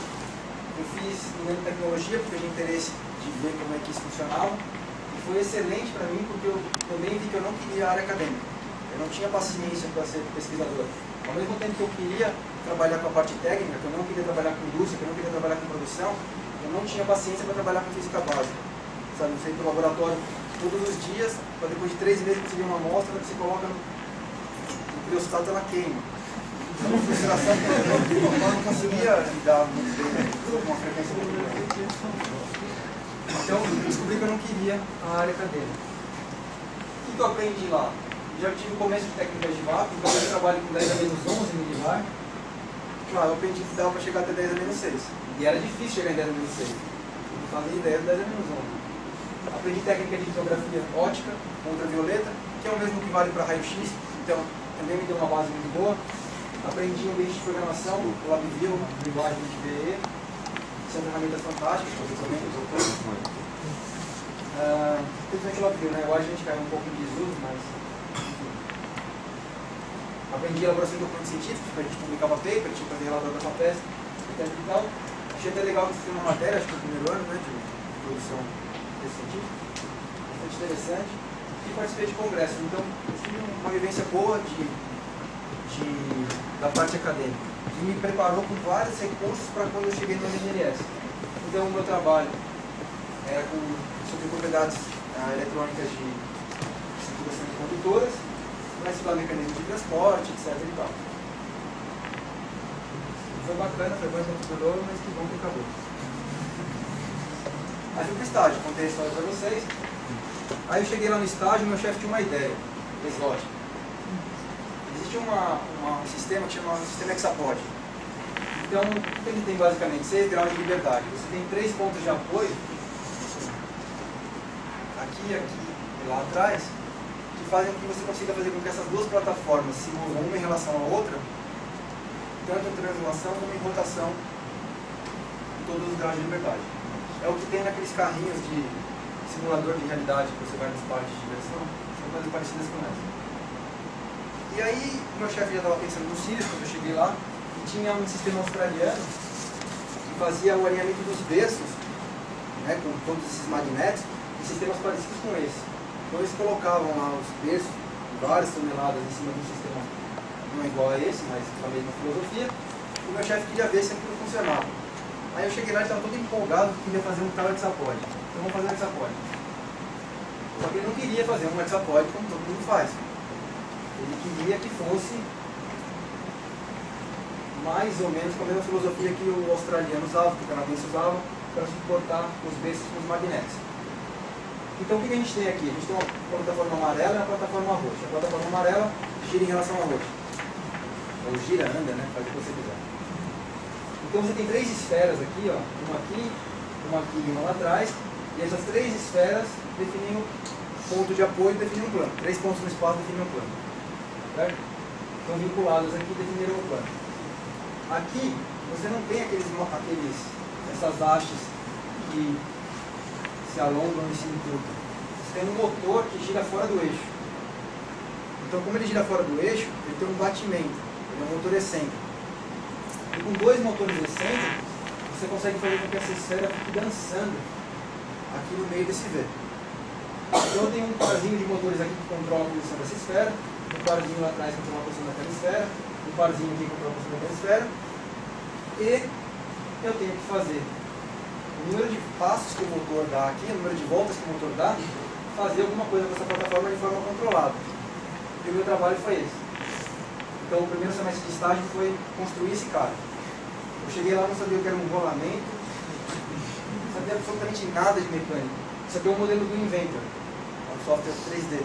Eu fiz nanotecnologia porque eu tinha interesse de ver como é que isso funcionava. E foi excelente para mim porque eu também vi que eu não queria a área acadêmica. Eu não tinha paciência para ser pesquisador. Ao mesmo tempo que eu queria trabalhar com a parte técnica, que eu não queria trabalhar com indústria, que eu não queria trabalhar com produção, eu não tinha paciência para trabalhar com física básica. Sabe, você ir para o laboratório todos os dias, para depois de 3 meses conseguir uma amostra que você coloca no criossato, ela queima. É uma frustração que eu não conseguia lidar muito bem com uma frequência muito grande. Então, eu descobri que eu não queria a área acadêmica. O que eu aprendi lá? Já tive o começo de técnicas de vácuo, então eu trabalho com 10 a menos 11 milibar. Claro, eu aprendi que dava para chegar até 10 a menos 6. E era difícil chegar em 10 a menos 6. Não fazia ideia de 10 a menos 11. Aprendi técnica de litografia óptica, ultravioleta, que é o mesmo que vale para raio-x. Então, também me deu uma base muito boa. Aprendi um ambiente de programação, o LabVIEW, linguagem de VE, são ferramentas fantásticas, principalmente o LabVIEW, né? Hoje a gente caiu um pouco em desuso, mas enfim. Aprendi elaboração de documentos científicos, porque a gente publicava paper, tinha que fazer relatório da FAPESP, etc e tal. Achei até legal que fiz uma matéria, acho que foi o primeiro ano, né, de produção científica, bastante interessante. E participei de congresso, então eu tive uma vivência boa da parte acadêmica e me preparou com vários recursos para quando eu cheguei no NLS. Então o meu trabalho era sobre propriedades eletrônicas de circulação de condutoras, para estudar mecanismos de transporte, etc. e tal. Foi bacana, foi bom tempo duro, mas que bom que acabou. Aí fui para o estágio, contei a história para vocês. Aí eu cheguei lá no estágio e meu chefe tinha uma ideia exótica. Existe um sistema que chama sistema Hexapod. Então, o que ele tem basicamente? 6 graus de liberdade. Você tem 3 pontos de apoio, aqui e lá atrás, que fazem com que você consiga fazer com que essas duas plataformas se movam uma em relação à outra, tanto em translação como em rotação, em todos os graus de liberdade. É o que tem naqueles carrinhos de simulador de realidade que você vai nos parques de diversão, são coisas parecidas com essa. E aí, o meu chefe já estava pensando nos cílios, quando eu cheguei lá, e tinha um sistema australiano que fazia o alinhamento dos berços, né, com todos esses magnetos, em sistemas parecidos com esse. Então eles colocavam lá os berços, várias toneladas em cima de um sistema não igual a esse, mas com a mesma filosofia, e o meu chefe queria ver se aquilo funcionava. Aí eu cheguei lá e estava todo empolgado que queria fazer um tal Hexapod. Então vamos fazer um hexapode. Só que ele não queria fazer um hexapode como todo mundo faz. Ele queria que fosse mais ou menos com a mesma filosofia que o australiano usava, que o canadense usava, para suportar os bestos com os magnetos. Então o que a gente tem aqui? A gente tem uma plataforma amarela e uma plataforma roxa. A plataforma amarela gira em relação à roxa. Ou gira, anda, né? Faz o que você quiser. Então você tem três esferas aqui, ó, uma aqui e uma lá atrás, e essas três esferas definem um ponto de apoio e definem um plano. 3 pontos no espaço definem um plano. Certo? Estão vinculados aqui e definiram um plano. Aqui você não tem essas hastes que se alongam em cima tudo. Você tem um motor que gira fora do eixo. Então, como ele gira fora do eixo, ele tem um batimento, ele é um motor excêntrico. E com dois motores excêntricos, você consegue fazer com que essa esfera fique dançando aqui no meio desse V. Então eu tenho um parzinho de motores aqui que controla a posição dessa esfera, um parzinho lá atrás que controla a posição daquela esfera, um parzinho aqui que controla a posição daquela esfera, e eu tenho que fazer o número de passos que o motor dá aqui, o número de voltas que o motor dá, fazer alguma coisa com essa plataforma de forma controlada. E o meu trabalho foi esse. Então o primeiro semestre de estágio foi construir esse cara. Eu cheguei lá, não sabia o que era um rolamento, não sabia absolutamente nada de mecânica. Isso aqui é um modelo do Inventor, é um software 3D,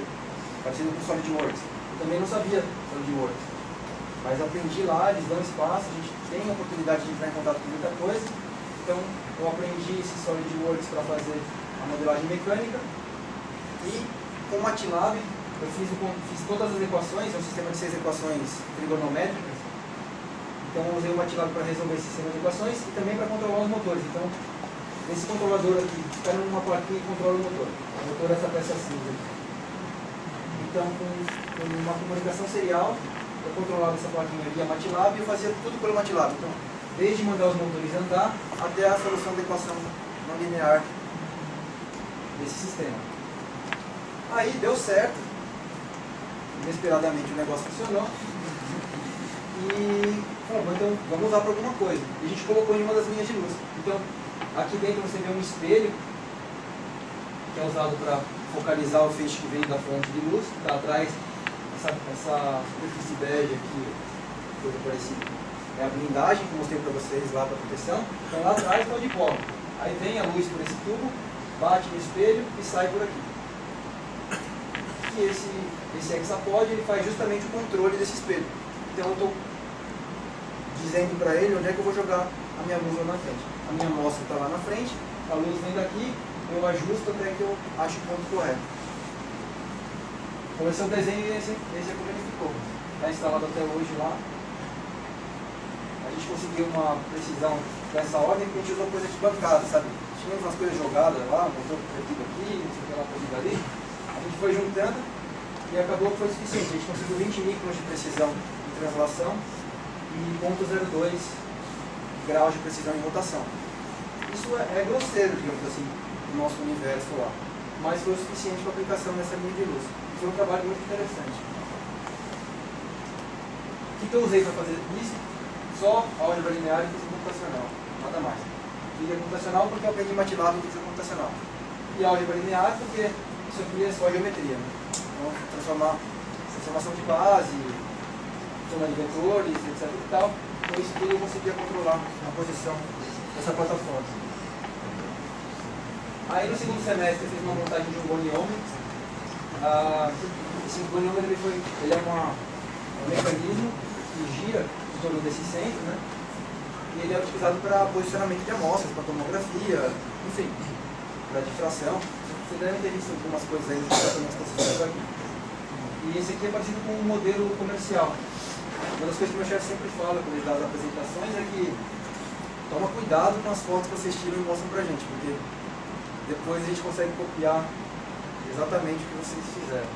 parecido com o SolidWorks. Eu também não sabia SolidWorks, mas aprendi lá, eles dão espaço, a gente tem a oportunidade de entrar em contato com muita coisa. Então eu aprendi esse SolidWorks para fazer a modelagem mecânica e com o MATLAB eu fiz todas as equações, é um sistema de 6 equações trigonométricas. Então eu usei o MATLAB para resolver esse sistema de equações e também para controlar os motores. Então esse controlador aqui fica numa plaquinha e controla o motor. O motor é essa peça cinza aqui. Então com uma comunicação serial eu controlava essa plaquinha via MATLAB e eu fazia tudo pelo MATLAB. Então, desde mandar os motores andar até a solução da equação não linear desse sistema. Aí deu certo, inesperadamente o negócio funcionou e falou, então vamos usar para alguma coisa. E a gente colocou em uma das linhas de luz. Então aqui dentro você vê um espelho que é usado para focalizar o feixe que veio da fonte de luz, está atrás essa superfície bege aqui, coisa parecida. É a blindagem que eu mostrei para vocês lá para proteção. Então lá atrás está o dipolo. Aí vem a luz por esse tubo, bate no espelho e sai por aqui. E esse hexapod ele faz justamente o controle desse espelho. Então eu estou dizendo para ele onde é que eu vou jogar a minha luz lá na frente. A minha amostra está lá na frente, a luz vem daqui, eu ajusto até que eu ache o ponto correto. Então esse é o desenho e esse é como ele ficou. Está instalado até hoje lá. A gente conseguiu uma precisão dessa ordem porque a gente usou coisa de bancada, sabe? Tinha umas coisas jogadas lá, motor perdido aqui, não sei o que lá, perdido ali. A gente foi juntando e acabou que foi suficiente. A gente conseguiu 20 microns de precisão em translação e 0.02 graus de precisão em rotação. Isso é grosseiro, digamos assim, no nosso universo lá. Mas foi o suficiente para aplicação nessa linha de luz. Foi um trabalho muito interessante. O que eu usei para fazer isso? Só álgebra linear e física computacional, nada mais. Física computacional porque eu aprendi MATLAB em física computacional. E álgebra linear porque isso aqui é só geometria. Né? Então, transformação de base, soma de vetores, etc. e tal. Então isso tudo eu conseguia controlar a posição dessa plataforma. Aí no segundo semestre eu fiz uma montagem de um goniômetro. Esse goniômetro ele é um mecanismo que gira em torno desse centro, né? E ele é utilizado para posicionamento de amostras, para tomografia, enfim, para difração. Você deve ter visto algumas coisas aí aqui. E esse aqui é parecido com um modelo comercial. Uma das coisas que o meu chefe sempre fala quando ele dá as apresentações é que toma cuidado com as fotos que vocês tiram e mostram pra gente, porque depois a gente consegue copiar exatamente o que vocês fizeram.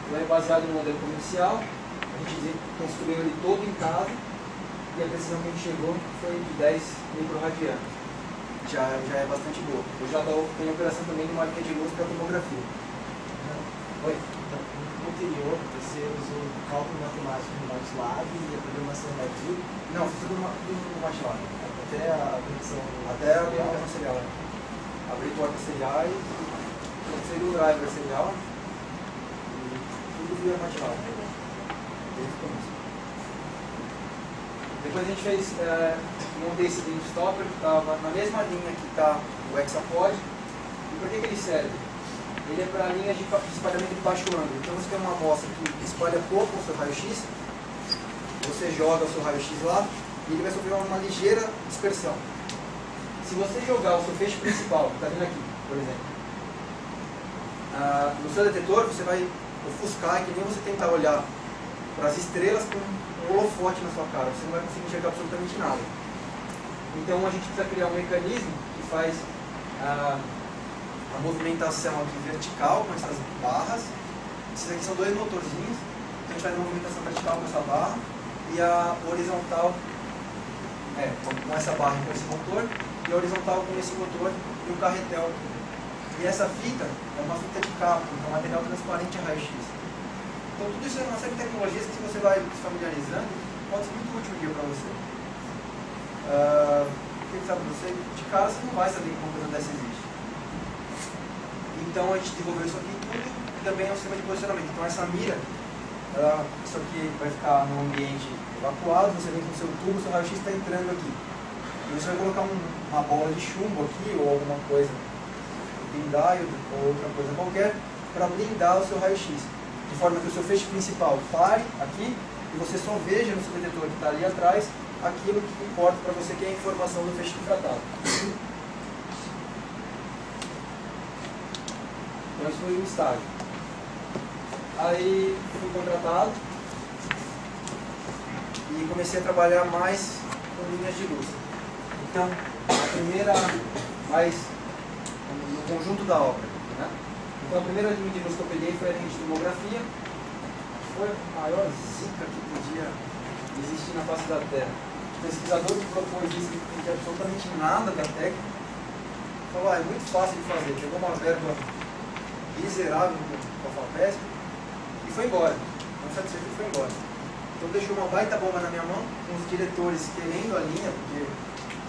Então é baseado no modelo comercial, a gente construiu ele todo em casa e a precisão que a gente chegou foi de 10 microradianos. Já é bastante boa. Eu já tenho operação também de uma linha de luz para tomografia. Oi? No anterior, você usou cálculo matemático no MATLAB e a programação da DIL? Não, fiz tudo no MATLAB. Até a conexão... Até a programação serial. A abrir portas seriais, seria um driver serial, e tudo via MATLAB. Desde o começo. Depois a gente fez, montei esse link stopper, que estava na mesma linha que está o Hexapod. E por que ele serve? Ele é para linhas de espalhamento de baixo ângulo. Então você tem uma amostra que espalha pouco o seu raio-x, você joga o seu raio-x lá e ele vai sofrer uma ligeira dispersão. Se você jogar o seu feixe principal, que está vindo aqui, por exemplo, no seu detetor você vai ofuscar, que nem você tentar olhar para as estrelas com um holofote na sua cara, você não vai conseguir enxergar absolutamente nada. Então a gente precisa criar um mecanismo que faz a movimentação aqui vertical com essas barras. Esses aqui são dois motorzinhos, então a gente faz a movimentação vertical com essa barra e a horizontal com essa barra e com esse motor, e a horizontal com esse motor e o carretel. E essa fita é uma fita de capa, então é um material transparente a raio-x. Então tudo isso é uma série de tecnologias que, se você vai se familiarizando, pode ser muito útil um dia para você. Quem sabe você, de cara, você não vai saber que uma coisa dessa existe. Então a gente desenvolveu isso aqui tudo, e também é um sistema de posicionamento. Então essa mira, isso aqui vai ficar num ambiente evacuado, você vem com o seu tubo, o seu raio-x está entrando aqui. E você vai colocar uma bola de chumbo aqui, ou alguma coisa, pindaio, ou outra coisa qualquer, para blindar o seu raio-x. De forma que o seu feixe principal pare aqui, e você só veja no seu detetor que está ali atrás, aquilo que importa para você, que é a informação do feixe difratado. Então isso foi um estágio. Aí fui contratado e comecei a trabalhar mais com linhas de luz. Então, a primeira, mais no conjunto da obra, né? Então a primeira linha de luz que eu peguei foi a linha de tomografia. Foi a maior zica que podia existir na face da Terra. O pesquisador que propôs isso, que não tinha absolutamente nada da técnica, falou, é muito fácil de fazer. Pegou uma verba miserável com a FAPESP e foi embora. Não satisfeito e foi embora. Então deixou uma baita bomba na minha mão, com os diretores querendo a linha, porque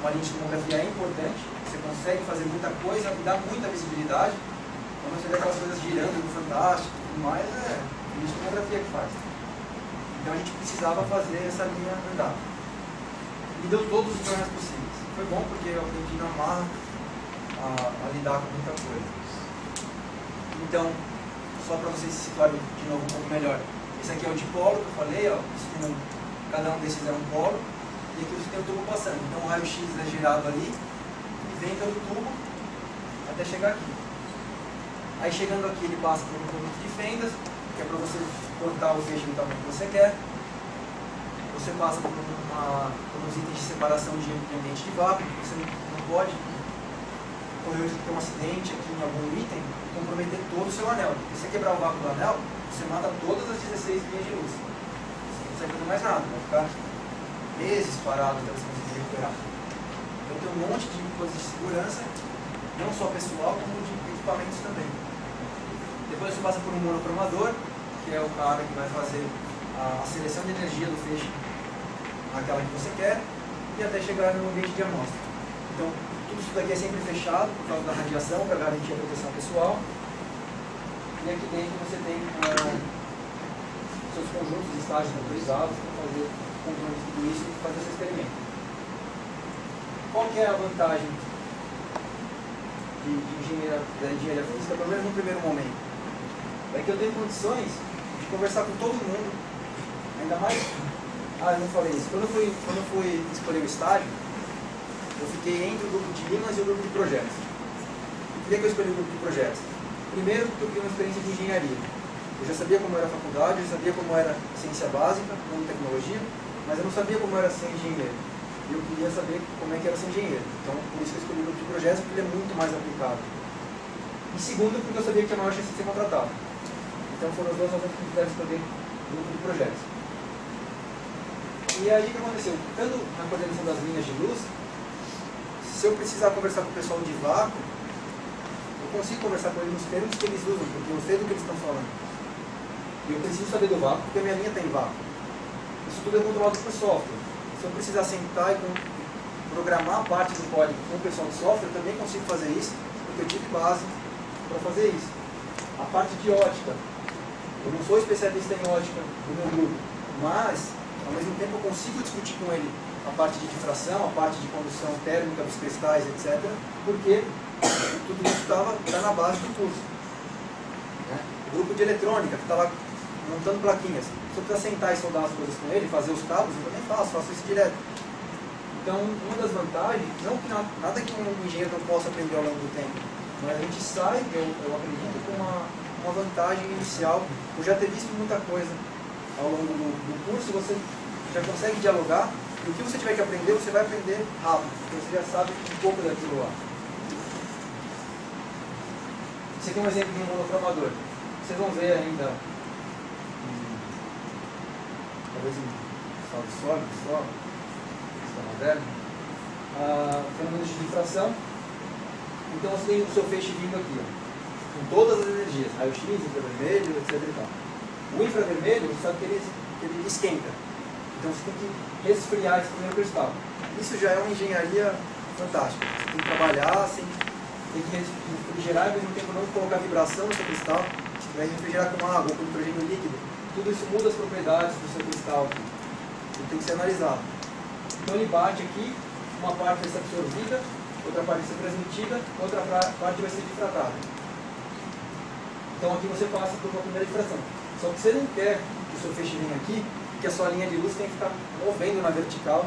uma linha de tomografia é importante, você consegue fazer muita coisa e dá muita visibilidade. Quando você vê aquelas coisas girando no Fantástico e tudo mais, é a linha de tomografia que faz. Então a gente precisava fazer essa linha andar. E deu todos os problemas possíveis. Foi bom porque eu aprendi na marra a lidar com muita coisa. Então, só para vocês se situarem de novo um pouco melhor. Esse aqui é o dipolo que eu falei, ó, cada um desses é um polo, e aqui você tem o tubo passando. Então o raio-x é girado ali, e vem pelo tubo até chegar aqui. Aí chegando aqui ele passa por um conjunto de fendas, que é para você cortar o feixe do tamanho que você quer. Você passa por uns itens de separação de ambiente de vácuo, você não pode correr o risco de ter um acidente aqui em algum item e comprometer todo o seu anel. Se você quebrar o vácuo do anel, você mata todas as 16 linhas de luz. Você não consegue fazer mais nada, vai ficar meses parado até você conseguir recuperar. Então tem um monte de coisas de segurança, não só pessoal, como de equipamentos também. Depois você passa por um monocromador, que é o cara que vai fazer a seleção de energia do feixe naquela que você quer, e até chegar no ambiente de amostra. Então, tudo isso daqui é sempre fechado por causa da radiação, para garantir a proteção pessoal. E aqui dentro você tem seus conjuntos de estágios autorizados para fazer controle de tudo isso e fazer esse experimento. Qual que é a vantagem da engenharia física, pelo menos no primeiro momento? É que eu tenho condições de conversar com todo mundo, ainda mais... eu não falei isso. Quando eu fui escolher o estágio, eu fiquei entre o grupo de Limas e o grupo de projetos. E por que eu escolhi o grupo de projetos? Primeiro, porque eu queria uma experiência de engenharia. Eu já sabia como era a faculdade, eu já sabia como era ciência básica, como tecnologia, mas eu não sabia como era ser engenheiro. E eu queria saber como é que era ser engenheiro. Então, por isso que eu escolhi o grupo de projetos, porque ele é muito mais aplicado. E segundo, porque eu sabia que tinha maior chance de ser contratado. Então, foram as duas razões que me fizeram escolher o grupo de projetos. E aí, o que aconteceu? Tanto na coordenação das linhas de luz, se eu precisar conversar com o pessoal de vácuo, eu consigo conversar com eles nos termos que eles usam, porque eu sei do que eles estão falando. E eu preciso saber do vácuo, porque a minha linha está em vácuo. Isso tudo é controlado por software. Se eu precisar sentar e programar parte do código com o pessoal de software, eu também consigo fazer isso, porque porque eu tive base para fazer isso. A parte de ótica, eu não sou especialista em ótica do meu grupo, mas, ao mesmo tempo, eu consigo discutir com ele a parte de difração, a parte de condução térmica dos cristais, etc., porque tudo isso está na base do curso. Né? O grupo de eletrônica, que está lá montando plaquinhas, se eu precisar sentar e soldar as coisas com ele, fazer os cabos, eu também faço isso direto. Então, uma das vantagens, não que nada que um engenheiro não possa aprender ao longo do tempo, mas a gente sai, eu acredito, com uma vantagem inicial, por já ter visto muita coisa ao longo do curso, você já consegue dialogar, e o que você tiver que aprender, você vai aprender rápido, porque você já sabe um pouco daquilo lá. Esse aqui é um exemplo de um monocromador. Vocês vão ver ainda, talvez em estado sólido, só, está moderno, fenômenos de difração. Então você tem o seu feixe vindo aqui, ó, com todas as energias, raio-x, infravermelho, etc. E tal. O infravermelho, você sabe que ele esquenta. Então você tem que resfriar esse primeiro cristal. Isso já é uma engenharia fantástica. Você tem que trabalhar, tem que refrigerar e ao mesmo tempo não colocar vibração no seu cristal. Você vai refrigerar com água ou com nitrogênio líquido. Tudo isso muda as propriedades do seu cristal. Ele tem que ser analisado. Então ele bate aqui, uma parte vai ser absorvida, outra parte vai ser transmitida, outra parte vai ser difratada. Então aqui você passa por uma primeira difração. Só que você não quer que o seu feixe venha aqui, que a sua linha de luz tem que ficar movendo na vertical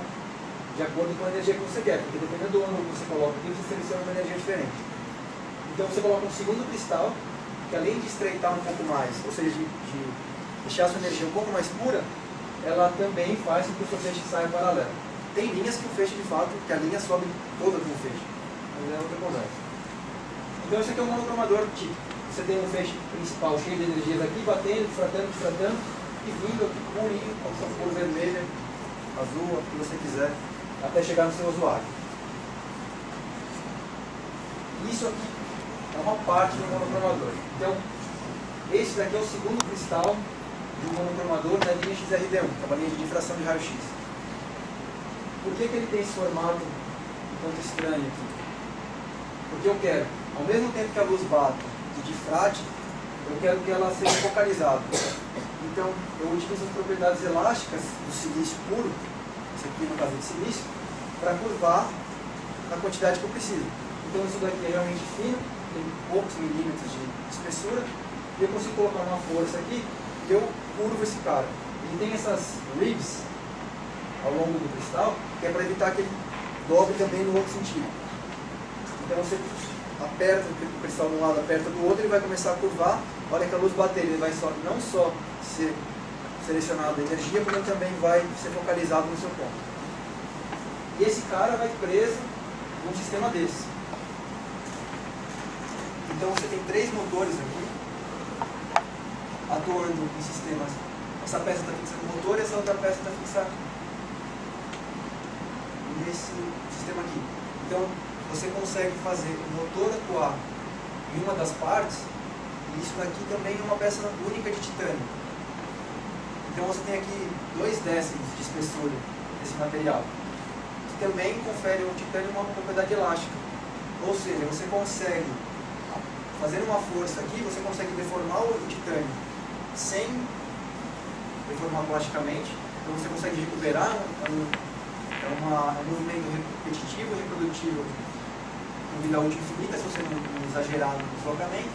de acordo com a energia que você quer, porque dependendo do ângulo que você coloca aqui, você seleciona uma energia diferente. Então você coloca um segundo cristal, que além de estreitar um pouco mais, ou seja, de deixar a sua energia um pouco mais pura, ela também faz com que o seu feixe saia paralelo. Tem linhas que o feixe, de fato, que a linha sobe toda com o feixe, mas é outra conversa. Então esse aqui é um monocromador típico. Você tem um feixe principal cheio de energias aqui, batendo, difratando, e vindo aqui purinho, com essa cor vermelha, azul, o que você quiser, até chegar no seu usuário. Isso aqui é uma parte do monocromador. Então, esse daqui é o segundo cristal do monocromador da linha XRD1, que é uma linha de difração de raio-x. Por que ele tem esse formato tanto estranho aqui? Porque eu quero, ao mesmo tempo que a luz bate e difrate, eu quero que ela seja focalizada. Então, eu utilizo as propriedades elásticas do silício puro, esse aqui no caso de silício, para curvar a quantidade que eu preciso. Então, isso daqui é realmente fino, tem poucos milímetros de espessura, e eu consigo colocar uma força aqui que eu curvo esse cara. Ele tem essas ribs ao longo do cristal, que é para evitar que ele dobre também no outro sentido. Então, você aperta o cristal de um lado, aperta do outro, ele vai começar a curvar. Olha que a luz bater, ele vai não só ser selecionado a energia, como também vai ser focalizado no seu ponto. E esse cara vai preso num sistema desse. Então você tem 3 motores aqui, atuando em sistemas. Essa peça está fixa no motor e essa outra peça está fixa nesse sistema aqui. Então você consegue fazer o motor atuar em uma das partes, e isso daqui também é uma peça única de titânio. Então você tem aqui 2 décimos de espessura desse material, que também confere ao titânio uma propriedade elástica. Ou seja, você consegue, fazendo uma força aqui, você consegue deformar o titânio sem deformar plasticamente. Então você consegue recuperar, é um movimento repetitivo, reprodutivo, com vida útil infinita, se você não exagerar no deslocamento.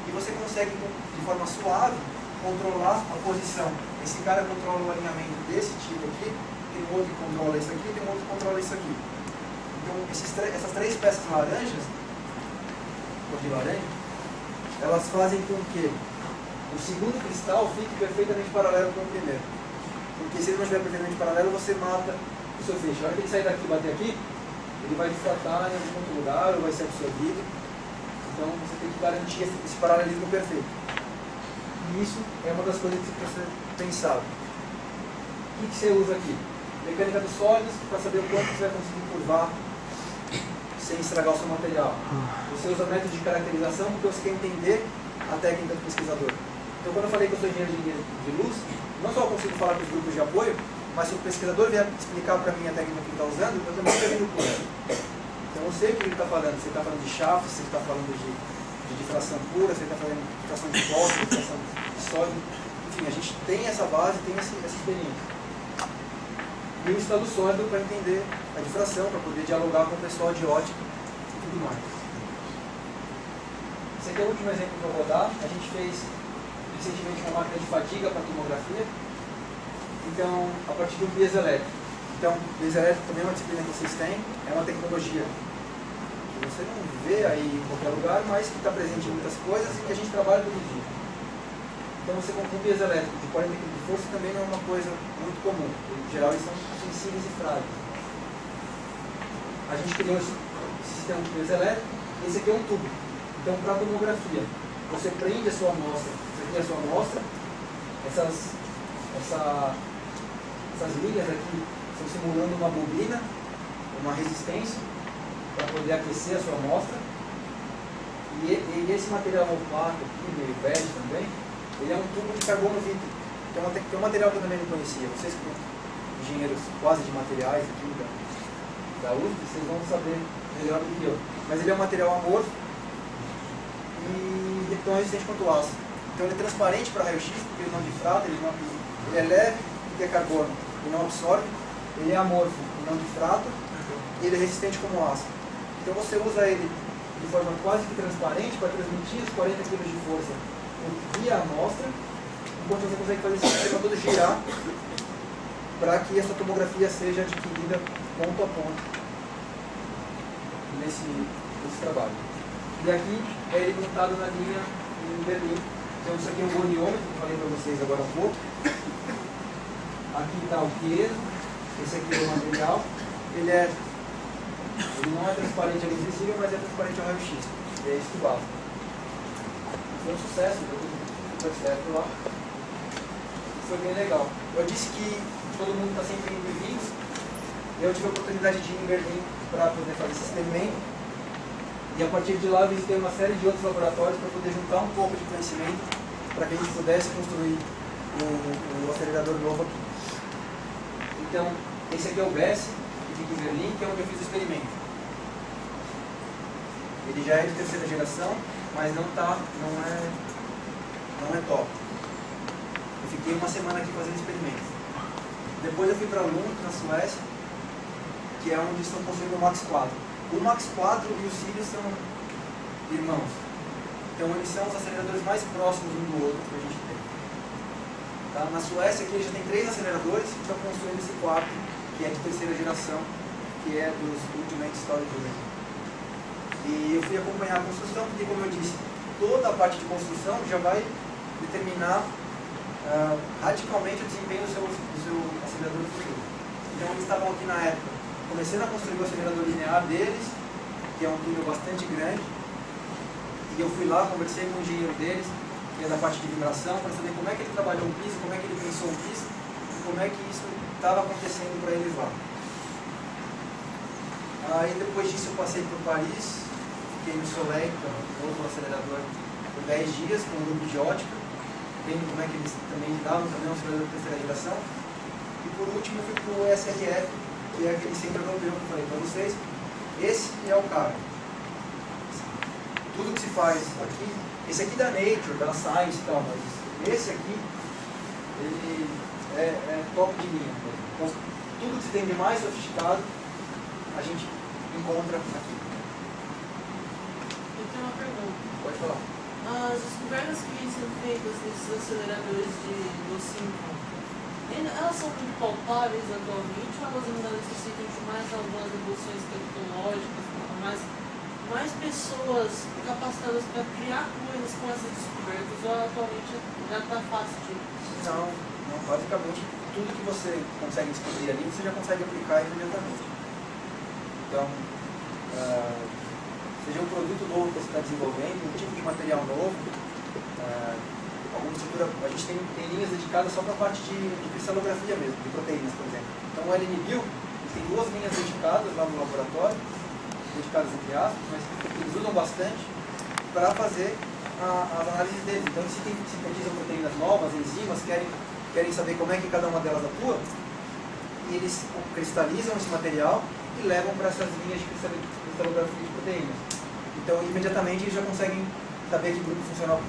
E você consegue, de forma suave, controlar a posição. Esse cara controla o alinhamento desse tipo aqui, tem um outro que controla isso aqui, tem um outro que controla isso aqui. Então, essas 3 peças laranjas, cor de laranja, elas fazem com que o segundo cristal fique perfeitamente paralelo com o primeiro. Porque se ele não estiver perfeitamente paralelo, você mata o seu feixe. A hora que ele sair daqui e bater aqui, ele vai difratar em algum outro lugar ou vai ser absorvido. Então você tem que garantir esse paralelismo perfeito. E isso é uma das coisas que você precisa pensar. O que você usa aqui? Mecânica dos sólidos, para saber o quanto você vai conseguir curvar sem estragar o seu material. Você usa método de caracterização porque você quer entender a técnica do pesquisador. Então quando eu falei que eu sou engenheiro de luz, não só eu consigo falar com os grupos de apoio, mas se o pesquisador vier explicar para mim a técnica que ele está usando, eu também estou vendo o curso. Então não sei o que ele está falando, se ele está falando de chaves, se ele está falando de difração pura, se ele está falando de difração de fósforo, difração de sódio. Enfim, a gente tem essa base, tem essa experiência. E o estudo sólido para entender a difração, para poder dialogar com o pessoal de ótica e tudo mais. Esse aqui é o último exemplo que eu vou dar. A gente fez recentemente uma máquina de fadiga para tomografia. Então, a partir do piezoelétrico. Então, piezoelétrico também é uma disciplina que vocês têm, é uma tecnologia que você não vê aí em qualquer lugar, mas que está presente em muitas coisas e que a gente trabalha todo dia. Então, você com um piezoelétrico de 40 kg de força também não é uma coisa muito comum. Em geral, eles são sensíveis e frágeis. A gente criou esse sistema de piezoelétrico. Esse aqui é um tubo. Então, para a tomografia, você prende a sua amostra, você cria a sua amostra, essas linhas aqui estão simulando uma bobina, uma resistência, para poder aquecer a sua amostra. E esse material opaco aqui, meio bege também, ele é um tubo de carbono vítreo. Então, tem um material que eu também não conhecia. Vocês que são engenheiros quase de materiais aqui da USP, vocês vão saber melhor do que eu. Mas ele é um material amorfo e tão resistente quanto o aço. Então ele é transparente para raio-x, porque ele não difrata, ele é leve, porque é carbono, ele não absorve, ele é amorfo, ele não difrata, e ele é resistente como o aço. Então você usa ele de forma quase que transparente para transmitir os 40 kg de força via amostra, enquanto você consegue fazer esse sistema todo girar para que essa tomografia seja adquirida ponto a ponto nesse trabalho. E aqui é ele montado na linha em Berlim. Então isso aqui é um goniômetro, que eu falei para vocês agora há pouco. Aqui está o peso, esse aqui é o material. Ele não é transparente à luz visível, mas é transparente ao raio-x. É isso que basta. Foi um sucesso, deu tudo super certo lá. Foi bem legal. Eu disse que todo mundo está sempre indo e vindo. Eu tive a oportunidade de ir em Berlim para poder fazer esse experimento. E a partir de lá eu visitei uma série de outros laboratórios para poder juntar um pouco de conhecimento para que a gente pudesse construir o acelerador novo aqui. Então, esse aqui é o BESS, que fica em Berlim, que é onde eu fiz o experimento. Ele já é de terceira geração, mas não é top. Eu fiquei uma semana aqui fazendo experimentos. Depois eu fui para Lund, na Suécia, que é onde estão construindo o Max 4. O Max 4 e o Sirius são irmãos. Então eles são os aceleradores mais próximos um do outro que a gente tem. Tá? Na Suécia aqui já tem 3 aceleradores que estão construindo esse quarto, que é de terceira geração, que é dos Ultimate Storage Unit. E eu fui acompanhar a construção, porque como eu disse, toda a parte de construção já vai determinar radicalmente o desempenho do seu acelerador futuro. Então eles estavam aqui na época começando a construir o acelerador linear deles, que é um túnel bastante grande, e eu fui lá, conversei com o engenheiro deles, que é da parte de vibração, para saber como é que ele trabalhou o piso, como é que ele pensou o piso, e como é que isso estava acontecendo para eles lá. Aí depois disso eu passei por Paris, fiquei no Soleil, que é um outro acelerador, por 10 dias, com um grupo de ótica, vendo como é que eles também lidavam, também um acelerador de terceira geração. E por último eu fui para o SRF, que é aquele centro europeu que eu falei para vocês. Esse é o cara. Tudo que se faz aqui, esse aqui da Nature, da Science e tal, mas esse aqui, ele é top de linha. Então, tudo que se tem de mais sofisticado, a gente encontra aqui. Eu tenho uma pergunta. Pode falar. As descobertas que vêm sendo feitas nesses aceleradores do Simpson, elas são muito palpáveis atualmente ou elas ainda necessitam de mais algumas evoluções tecnológicas, mais pessoas capacitadas para criar coisas com essas descobertas, ou atualmente já está fácil de... Não, basicamente tudo que você consegue descobrir ali, você já consegue aplicar imediatamente. Então, seja um produto novo que você está desenvolvendo, um tipo de material novo, alguma estrutura, a gente tem linhas dedicadas só para a parte de cristalografia mesmo, de proteínas, por exemplo. Então o LNBio tem 2 linhas dedicadas lá no laboratório, dedicadas entre aspas, mas eles usam bastante para fazer as análises deles. Então eles sintetizam proteínas novas, enzimas, querem saber como é que cada uma delas atua, e eles cristalizam esse material e levam para essas linhas de cristalografia de proteínas. Então, imediatamente, eles já conseguem saber que grupo funcional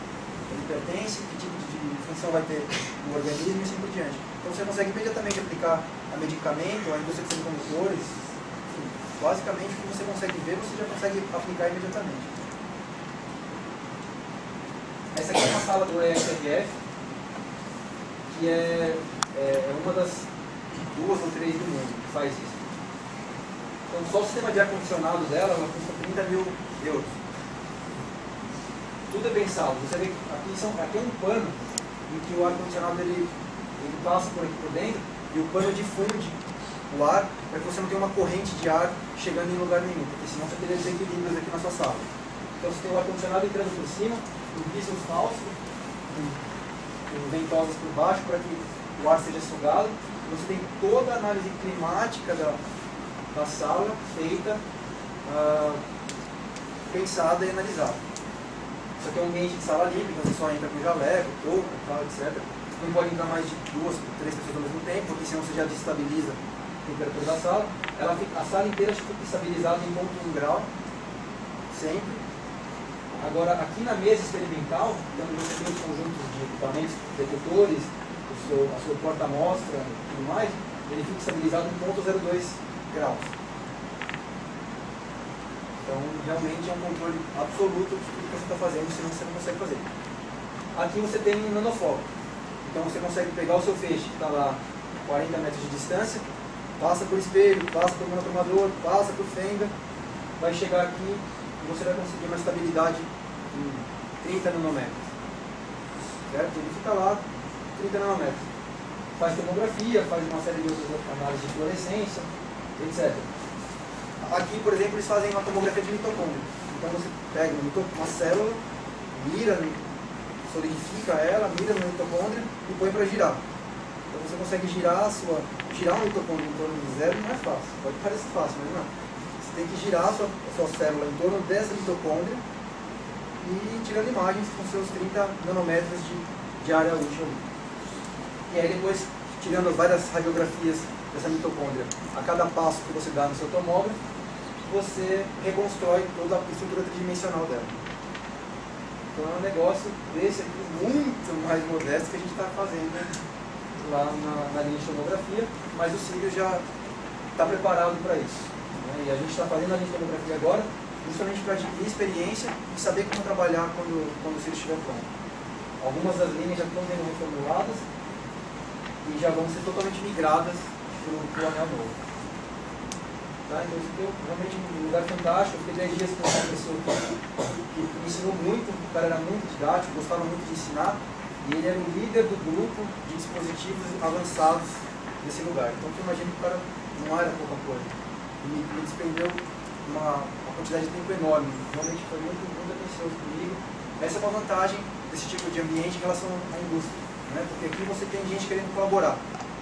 ele pertence, que tipo de função vai ter no organismo e assim por diante. Então, você consegue imediatamente aplicar a medicamento, a indústria de semicondutores, enfim, basicamente, o que você consegue ver, você já consegue aplicar imediatamente. Essa aqui é uma sala do ESRF, que é uma das 2 ou 3 do mundo que faz isso. Então, só o sistema de ar-condicionado dela custa 30 mil euros. Tudo é pensado. Você vê que aqui é um pano em que o ar-condicionado ele passa por aqui por dentro e o pano difunde o ar para que você não tenha uma corrente de ar chegando em lugar nenhum, porque senão você teria desequilíbrios aqui na sua sala. Então, você tem o ar-condicionado entrando por cima, um piso falso, com ventosas por baixo para que o ar seja sugado. Você tem toda a análise climática da sala feita, pensada e analisada. Isso aqui é um ambiente de sala limpa, então você só entra com jaleco, touca, tal, etc. Não pode entrar mais de 2, 3 pessoas ao mesmo tempo, porque senão você já destabiliza a temperatura da sala. A sala inteira fica estabilizada em ponto 1 grau, sempre. Agora, aqui na mesa experimental, onde você tem os conjuntos de equipamentos, detetores, a sua porta-amostra e tudo mais, ele fica estabilizado em 0,02 graus. Então, realmente é um controle absoluto de tudo que você está fazendo, senão você não consegue fazer. Aqui você tem um nanofoco. Então, você consegue pegar o seu feixe, que está lá a 40 metros de distância, passa por espelho, passa por monotomador, passa por fenda, vai chegar aqui e você vai conseguir uma estabilidade em 30 nanômetros. Certo? Ele fica lá 30 nanômetros. Faz tomografia, faz uma série de outras análises de fluorescência, etc. Aqui, por exemplo, eles fazem uma tomografia de mitocôndria. Então você pega uma célula, mira, solidifica ela, mira no mitocôndria e põe para girar. Então você consegue girar um mitocôndria em torno de zero não é fácil. Pode parecer fácil, mas não. Você tem que girar a sua célula em torno dessa mitocôndria e tirando imagens com seus 30 nanômetros de área útil ali. E aí depois, tirando várias radiografias dessa mitocôndria, a cada passo que você dá no seu tomógrafo, você reconstrói toda a estrutura tridimensional dela. Então é um negócio desse aqui muito mais modesto que a gente está fazendo lá na linha de tomografia, mas o Círio já está preparado para isso. Né? E a gente está fazendo a linha de tomografia agora justamente para adquirir experiência e saber como trabalhar quando o Círio estiver pronto. Algumas das linhas já estão sendo reformuladas e já vão ser totalmente migradas para o anel novo. Tá? Então isso deu realmente um lugar fantástico. Eu fiquei 10 dias com uma pessoa que me ensinou muito, o cara era muito didático, gostava muito de ensinar, e ele era o líder do grupo de dispositivos avançados desse lugar. Então eu imagino que o cara não era pouca coisa. Me despendeu uma quantidade de tempo enorme. Realmente foi muito atencioso comigo. Essa é uma vantagem desse tipo de ambiente em relação à indústria. Né? Porque aqui você tem gente querendo colaborar.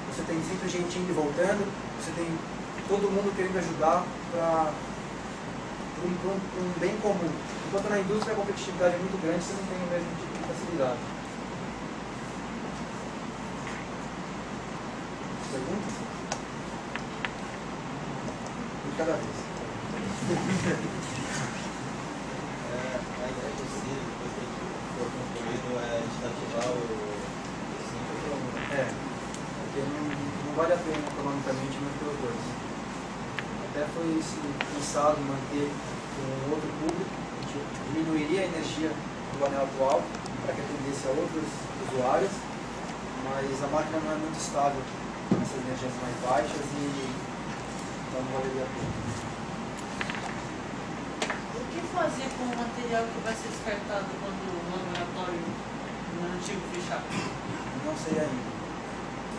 Você tem sempre gente indo e voltando, você tem todo mundo querendo ajudar para um bem comum. Enquanto na indústria a competitividade é muito grande, você não tem o mesmo tipo de facilidade. Perguntas? De cada vez. A ideia do Círio, depois que for concluído, é desativar o símbolo. Porque não vale a pena economicamente manter os dois. Até foi pensado em manter um outro público, a gente diminuiria a energia do anel atual para que atendesse a outros usuários, mas a máquina não é muito estável nessas energias mais baixas e então não valeria a pena. O que fazer com o material que vai ser descartado quando o laboratório no antigo fechar? Não sei ainda.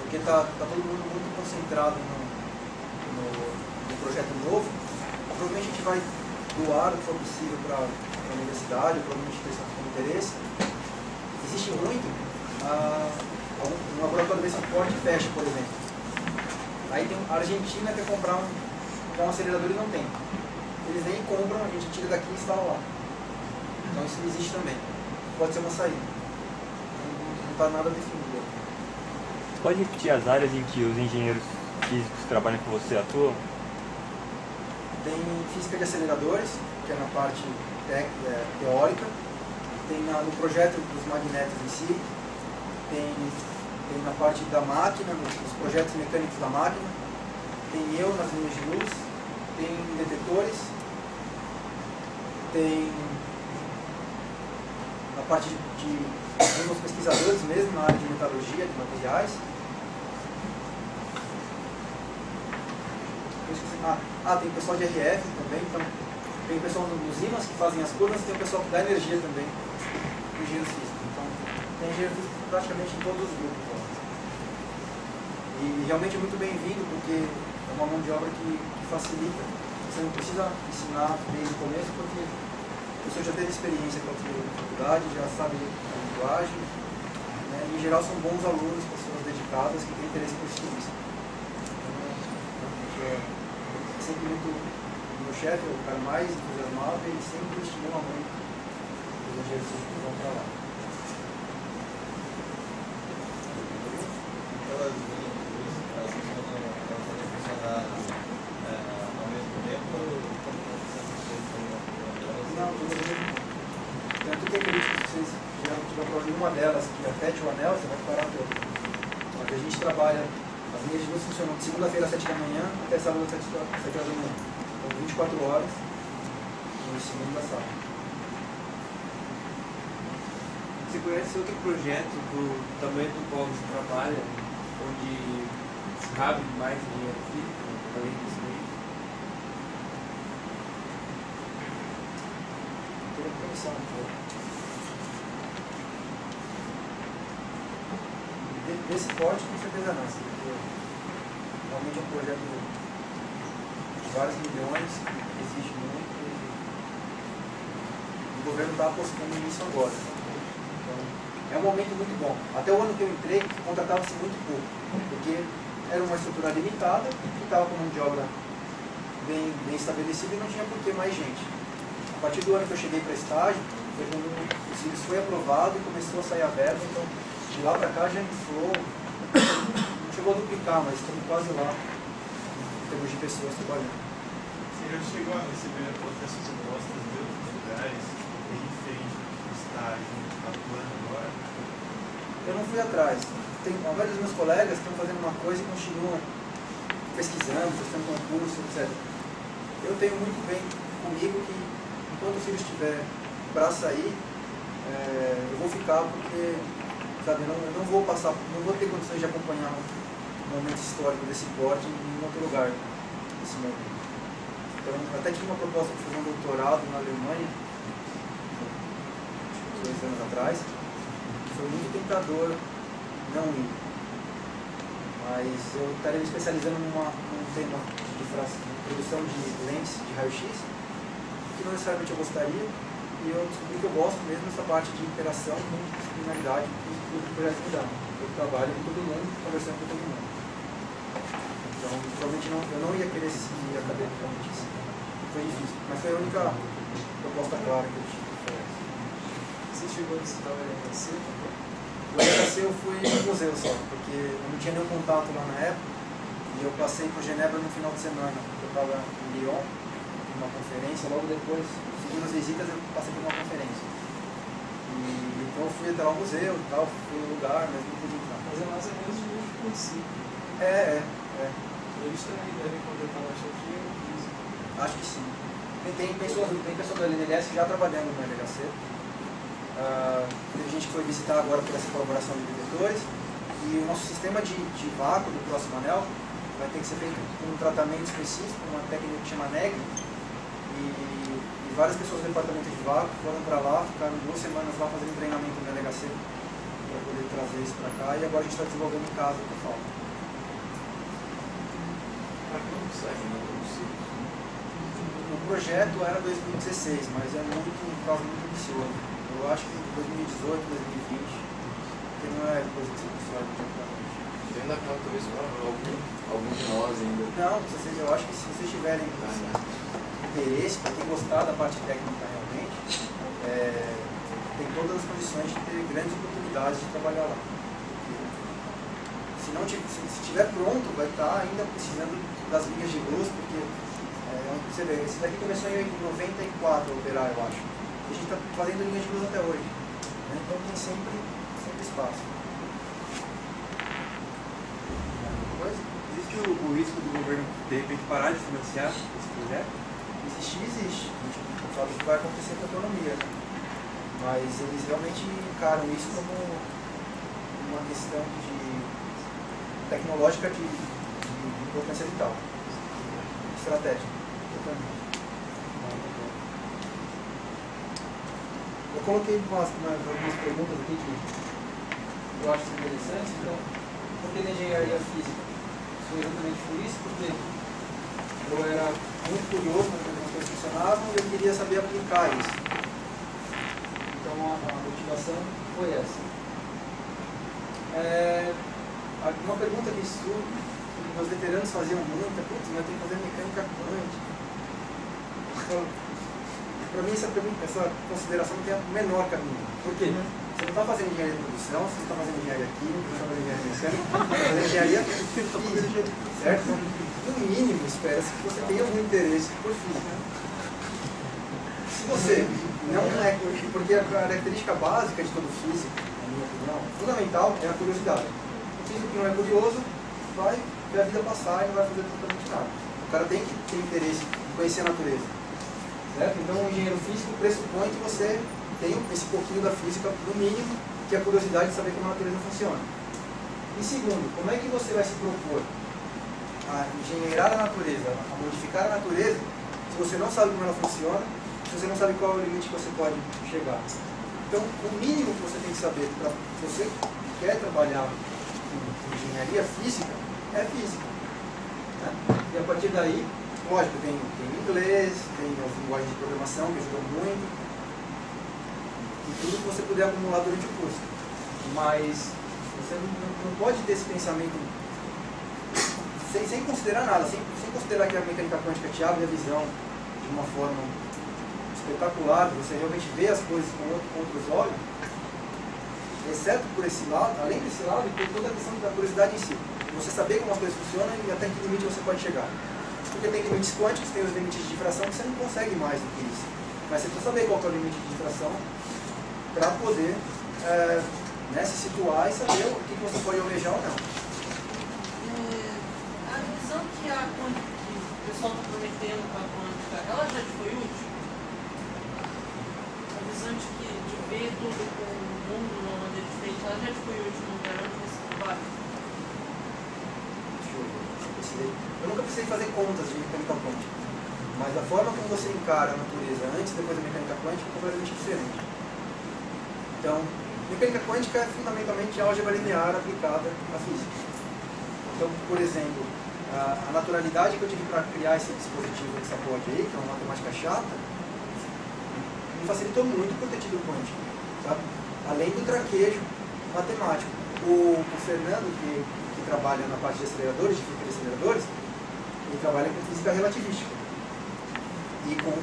Porque está todo mundo muito concentrado no projeto novo. Provavelmente a gente vai doar o que for possível para a universidade, provavelmente pessoas com interesse. Existe muito. Um laboratório desse porte fecha, por exemplo. Aí tem a Argentina quer comprar um acelerador e não tem. Eles nem compram, a gente tira daqui e instala lá. Então isso existe também. Pode ser uma saída. Não está nada definido. Pode repetir as áreas em que os engenheiros físicos que trabalham com você atuam? Tem física de aceleradores, que é na parte teórica. Tem no projeto dos magnetos em si. Tem na parte da máquina, nos projetos mecânicos da máquina. Tem eu nas linhas de luz. Tem detetores. Tem na parte tem os pesquisadores mesmo na área de metalurgia, de materiais. Tem o pessoal de RF também, então tem o pessoal dos ímãs que fazem as curvas, tem o pessoal que dá energia também, o engenheiro físico. Então tem engenheiro físico praticamente em todos os grupos. E realmente é muito bem-vindo, porque é uma mão de obra que facilita. Você não precisa ensinar desde o começo, porque a pessoa já teve experiência com a faculdade, já sabe a linguagem, né? E em geral são bons alunos, pessoas dedicadas que têm interesse por ciência. Então, sempre muito, o meu chefe, o cara mais entusiasmado, ele sempre estimula muito os engenheiros que vão para lá. Aquelas linhas de luz, elas podem funcionar ao mesmo tempo ou Não, tudo bem. Tanto que acredito que vocês já tiveram problema em uma delas que afete o anel, você vai parar todo. Mas a gente trabalha. As linhas de luz funcionam de segunda-feira às 7 da manhã até sábado às 7 horas da manhã. Então 24 horas no segunda a sábado. Você conhece outro projeto do tamanho do qual você trabalha, onde cabe mais engenharia física, além disso aí? Teria que pensar um pouco. Desse porte, com certeza não, porque realmente é um projeto de vários milhões, que exige muito, e o governo está apostando nisso agora. Então, é um momento muito bom. Até o ano que eu entrei, contratava-se muito pouco, porque era uma estrutura limitada, que estava com mão de obra bem estabelecida e não tinha por que mais gente. A partir do ano que eu cheguei para estágio, foi quando o CIRIS foi aprovado e começou a sair a verba, então de lá para cá já inflou, não chegou a duplicar, mas estamos quase lá, em termos de pessoas trabalhando. Você já chegou a receber outras propostas de outros lugares, bem diferente do estágio atuando agora? Eu não fui atrás. A maioria dos meus colegas estão fazendo uma coisa e continuam pesquisando, prestando concurso, etc. Eu tenho muito bem comigo que, enquanto o filho estiver para sair, eu vou ficar porque, sabe, eu não vou ter condições de acompanhar um momento histórico desse porte em outro lugar, nesse momento. Então, eu até tive uma proposta de fazer um doutorado na Alemanha, 2 anos atrás. Foi muito tentador não ir. Mas eu estaria me especializando num tema de produção de lentes de raio-x, que não necessariamente eu gostaria, e eu descobri que eu gosto mesmo dessa parte de interação com disciplinaridade que o projeto me dá. Eu trabalho com todo mundo, conversando com todo mundo. Então, provavelmente eu não ia querer seguir academicamente isso. Foi difícil, mas foi a única proposta clara que eu tive. Você chegou a visitar o LHC? O LHC eu fui no museu só, porque eu não tinha nenhum contato lá na época, e eu passei por Genebra no final de semana, porque eu estava em Lyon, numa conferência, logo depois, seguindo as visitas, eu passei por uma conferência. Então eu fui até lá no museu e tal, fui no lugar, mas não pude entrar. Mas é mais ou menos o mesmo princípio. Eles também devem completar a chefia. Acho que sim. Tem pessoas da LNLS já trabalhando no LHC. Teve gente que foi visitar agora por essa colaboração de detectores. E o nosso sistema de vácuo do próximo anel vai ter que ser feito com um tratamento específico, uma técnica que chama NEG. E várias pessoas do departamento de vácuo foram para lá, ficaram 2 semanas lá fazendo treinamento no LHC para poder trazer isso para cá. E agora a gente está desenvolvendo em casa o que falta. O projeto era 2016, mas é um prazo muito ambicioso. Eu acho que 2018, 2020, porque não é coisa que você consegue de dia para noite. Você ainda conta talvez com algum de nós ainda? Não, eu acho que se vocês tiverem interesse, para quem gostar da parte técnica realmente, tem todas as condições de ter grandes oportunidades de trabalhar lá. Se se estiver pronto, vai estar ainda precisando das linhas de luz, porque você vê, esse daqui começou em 94 a operar, eu acho. E a gente está fazendo linhas de luz até hoje. Né? Então tem sempre espaço. Coisa? Existe o risco do governo, de repente, parar de financiar esse projeto? Existe. A gente não sabe o que vai acontecer com a economia. Né? Mas eles realmente encaram isso como uma questão tecnológica de importância vital. Estratégica. Totalmente. Eu coloquei algumas perguntas aqui que eu acho interessantes. Então, por que na engenharia física? Foi exatamente por isso, porque eu era muito curioso nas coisas que funcionavam e eu queria saber aplicar isso. Então a motivação foi essa. Uma pergunta que meus veteranos faziam muito, putz, mas eu tenho que fazer mecânica quântica. Para mim essa consideração não tem o menor caminho. Por quê? Você não está fazendo engenharia de produção, você não está fazendo engenharia química, você não está fazendo engenharia mecânica, você está fazendo engenharia física, certo? No mínimo, espera-se que você tenha algum interesse por física. Se você não é, porque a característica básica de todo físico, na minha opinião, fundamental é a curiosidade. O físico que não é curioso vai ver a vida passar e não vai fazer absolutamente nada. O cara tem que ter interesse em conhecer a natureza. Certo? Então, o engenheiro físico pressupõe que você tem esse pouquinho da física, no mínimo, que é a curiosidade de saber como a natureza funciona. E segundo, como é que você vai se propor a engenheirar a natureza, a modificar a natureza, se você não sabe como ela funciona, se você não sabe qual é o limite que você pode chegar? Então, o mínimo que você tem que saber para você que quer trabalhar com engenharia física, é física. Né? E a partir daí, lógico, tem inglês, tem as linguagens de programação que ajudam muito, e tudo que você puder acumular durante o curso. Mas você não pode ter esse pensamento sem considerar nada, sem considerar que a mecânica quântica te abre a visão de uma forma espetacular, você realmente vê as coisas com outros olhos, exceto por esse lado, além desse lado, e por toda a questão da curiosidade em si. Você saber como as coisas funcionam e até que limite você pode chegar. Porque tem limites quânticos, tem os limites de difração que você não consegue mais do que isso. Mas você precisa saber qual é o limite de difração para poder se situar e saber o que você pode almejar ou não. A visão que o pessoal está prometendo com a quântica, ela já te foi útil? A visão de ver tudo com o mundo de uma maneira diferente, ela já te foi útil no garante nesse trabalho? Eu nunca precisei fazer contas de mecânica quântica, mas a forma como você encara a natureza antes e depois da mecânica quântica é completamente diferente. Então, mecânica quântica é fundamentalmente álgebra linear aplicada à física. Então, por exemplo, a naturalidade que eu tive para criar esse dispositivo de sapode aí, que é uma matemática chata, me facilitou muito por ter tido quântica, sabe? Além do traquejo matemático. O Fernando, que trabalha na parte de aceleradores, de física de aceleradores, ele trabalha com física relativística e com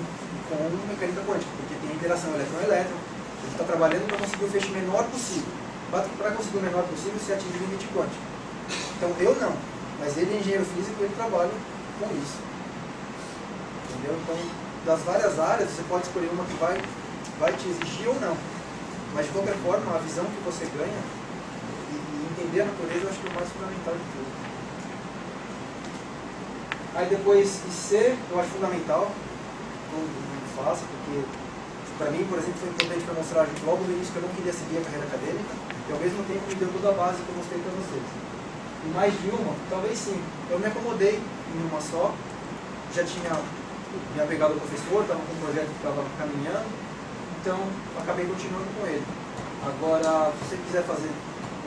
mecânica quântica, porque tem a interação elétron-elétron. A gente está trabalhando para conseguir o feixe menor possível. Para conseguir o menor possível, você atinge o limite quântico. Então, eu não, mas ele é engenheiro físico e ele trabalha com isso. Entendeu? Então, das várias áreas, você pode escolher uma que vai te exigir ou não. Mas, de qualquer forma, a visão que você ganha entender a natureza, eu acho que é o mais fundamental de tudo. Aí depois, IC, eu acho fundamental, todo mundo faça, porque para mim, por exemplo, foi importante para mostrar logo no início que eu não queria seguir a carreira acadêmica, e ao mesmo tempo me deu toda a base que eu mostrei para vocês. E mais de uma, talvez sim, eu me acomodei em uma só, já tinha me apegado ao professor, estava com um projeto que estava caminhando, então acabei continuando com ele. Agora, se você quiser fazer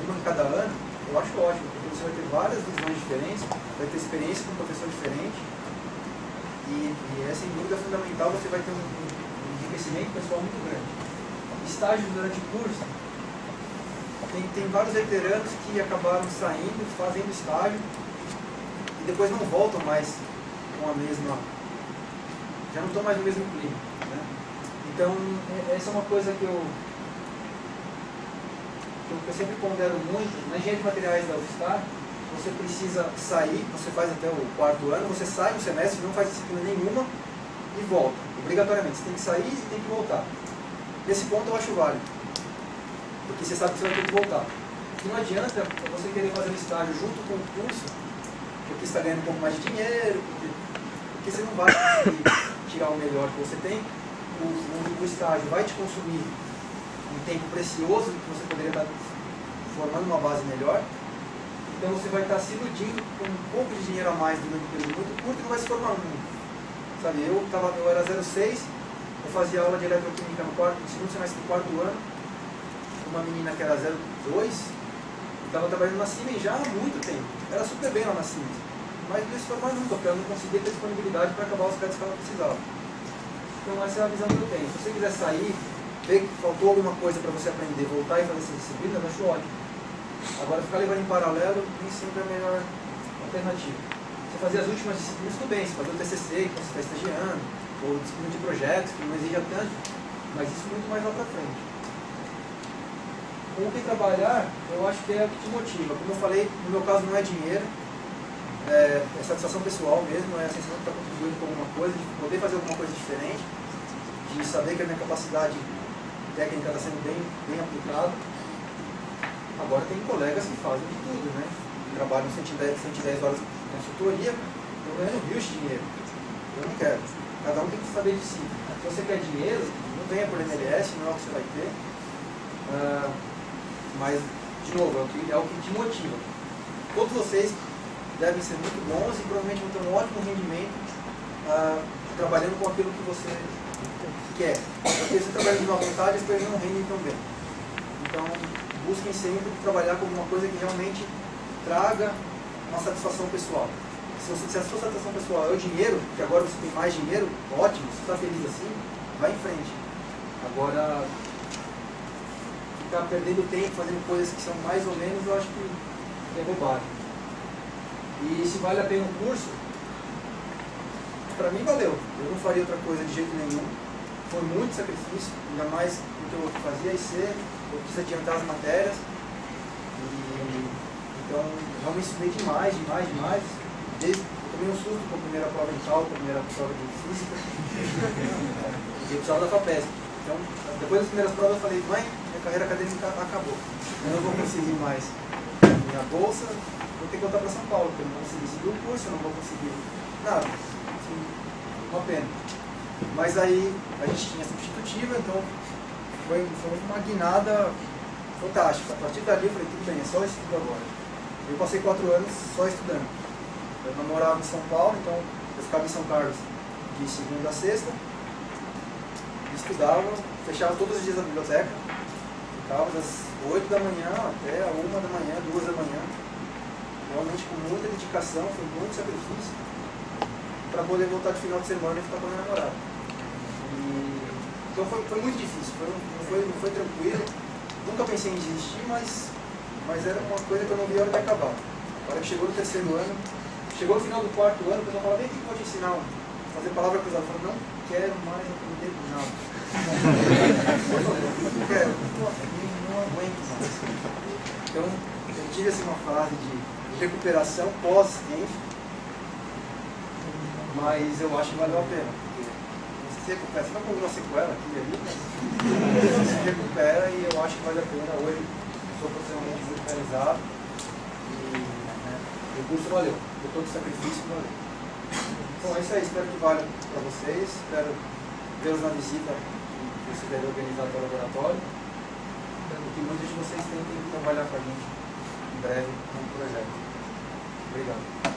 uma em cada ano, eu acho ótimo, porque você vai ter várias visões diferentes, vai ter experiência com um professor diferente, e sem dúvida fundamental, você vai ter um enriquecimento pessoal muito grande. Estágios durante o curso, tem vários veteranos que acabaram saindo, fazendo estágio, e depois não voltam mais com a mesma, já não estão mais no mesmo clima. Né? Então, essa é uma coisa que eu sempre pondero muito. Na engenharia de materiais da UFSCar, você precisa sair, você faz até o 4º ano, você sai um semestre, não faz disciplina nenhuma e volta. Obrigatoriamente, você tem que sair e tem que voltar. Nesse ponto eu acho válido, porque você sabe que você vai ter que voltar. E não adianta você querer fazer um estágio junto com o curso, porque você está ganhando um pouco mais de dinheiro, porque você não vai conseguir tirar o melhor que você tem. O estágio vai te consumir um tempo precioso que você poderia estar formando uma base melhor. Então você vai estar se iludindo com um pouco de dinheiro a mais durante um período muito curto e não vai se formar nunca. Sabe, eu era 06, eu fazia aula de eletroquímica no segundo semestre do 4º ano, uma menina que era 02, estava trabalhando na Siemens já há muito tempo, era super bem lá na Siemens, mas não se formar nunca, porque ela não conseguia ter disponibilidade para acabar os créditos que ela precisava. Então essa é a visão que eu tenho. Se você quiser sair, ver que faltou alguma coisa para você aprender, voltar e fazer essas disciplinas, eu acho ótimo. Agora ficar levando em paralelo nem sempre é a melhor alternativa. Você fazer as últimas disciplinas, tudo bem, você fazer o TCC, que você está estagiando, ou disciplina de projetos, que não exija tanto, mas isso muito mais lá para frente. Com o que trabalhar, eu acho que é o que te motiva. Como eu falei, no meu caso não é dinheiro, é satisfação pessoal mesmo, é a sensação de estar contribuindo com alguma coisa, de poder fazer alguma coisa diferente, de saber que a minha capacidade técnica está sendo bem aplicada. Agora tem colegas que fazem de tudo, né? Trabalham 110 horas de consultoria, estão ganhando rios de dinheiro. Eu não quero. Cada um tem que saber de si. Se você quer dinheiro, não venha por MLS, não é o que você vai ter. Mas, de novo, é o que te motiva. Todos vocês devem ser muito bons e provavelmente vão ter um ótimo rendimento trabalhando com aquilo que você quer. Porque se você trabalha de má vontade, as coisas não rendem tão bem. Então, busquem sempre trabalhar com alguma coisa que realmente traga uma satisfação pessoal. Se a sua satisfação pessoal é o dinheiro, que agora você tem mais dinheiro, ótimo, se você está feliz assim, vai em frente. Agora, ficar perdendo tempo fazendo coisas que são mais ou menos, eu acho que é bobagem. E se vale a pena o curso, para mim valeu. Eu não faria outra coisa de jeito nenhum. Foi muito sacrifício, ainda mais do que eu fazia IC, eu quis adiantar as matérias. Então, realmente estudei demais. Eu tomei um susto com a primeira prova em cálculo, com a primeira prova de física. E eu precisava da FAPESP. Então, depois das primeiras provas eu falei, mãe, minha carreira acadêmica acabou. Eu não vou conseguir mais minha bolsa, vou ter que voltar para São Paulo, porque eu não vou conseguir seguir o curso, eu não vou conseguir nada. Assim, uma pena. Mas aí a gente tinha substitutiva, então foi uma guinada fantástica. A partir dali eu falei, tudo bem, é só estudo agora. Eu passei 4 anos só estudando. Eu não morava em São Paulo, então eu ficava em São Carlos de segunda a sexta, estudava, fechava todos os dias na biblioteca, ficava das 8 da manhã até a 1 da manhã, 2 da manhã, realmente com muita dedicação, foi muito sacrifício, para poder voltar de final de semana e ficar com a minha namorada. Então foi muito difícil, não foi tranquilo, nunca pensei em desistir, mas era uma coisa que eu não vi a hora de acabar. Agora que chegou no 3º ano, chegou no final do 4º ano, o pessoal falou, vem aqui que eu vou te ensinar a fazer palavra cruzada. Eu falei, não quero mais aprender nada. Não quero, não aguento mais. Então, eu tive assim, uma fase de recuperação pós-ENF, mas eu acho que valeu a pena. Porque você se recupera, você vai com uma sequela aqui e ali, mas você se recupera e eu acho que vale a pena. Hoje eu sou profissionalmente muito realizado e o curso valeu, por todo o sacrifício valeu. Bom, é isso aí, espero que valha para vocês, espero vê-los na visita que você deve organizar para o laboratório, e que muitos de vocês tentem trabalhar com a gente em breve no projeto. Obrigado.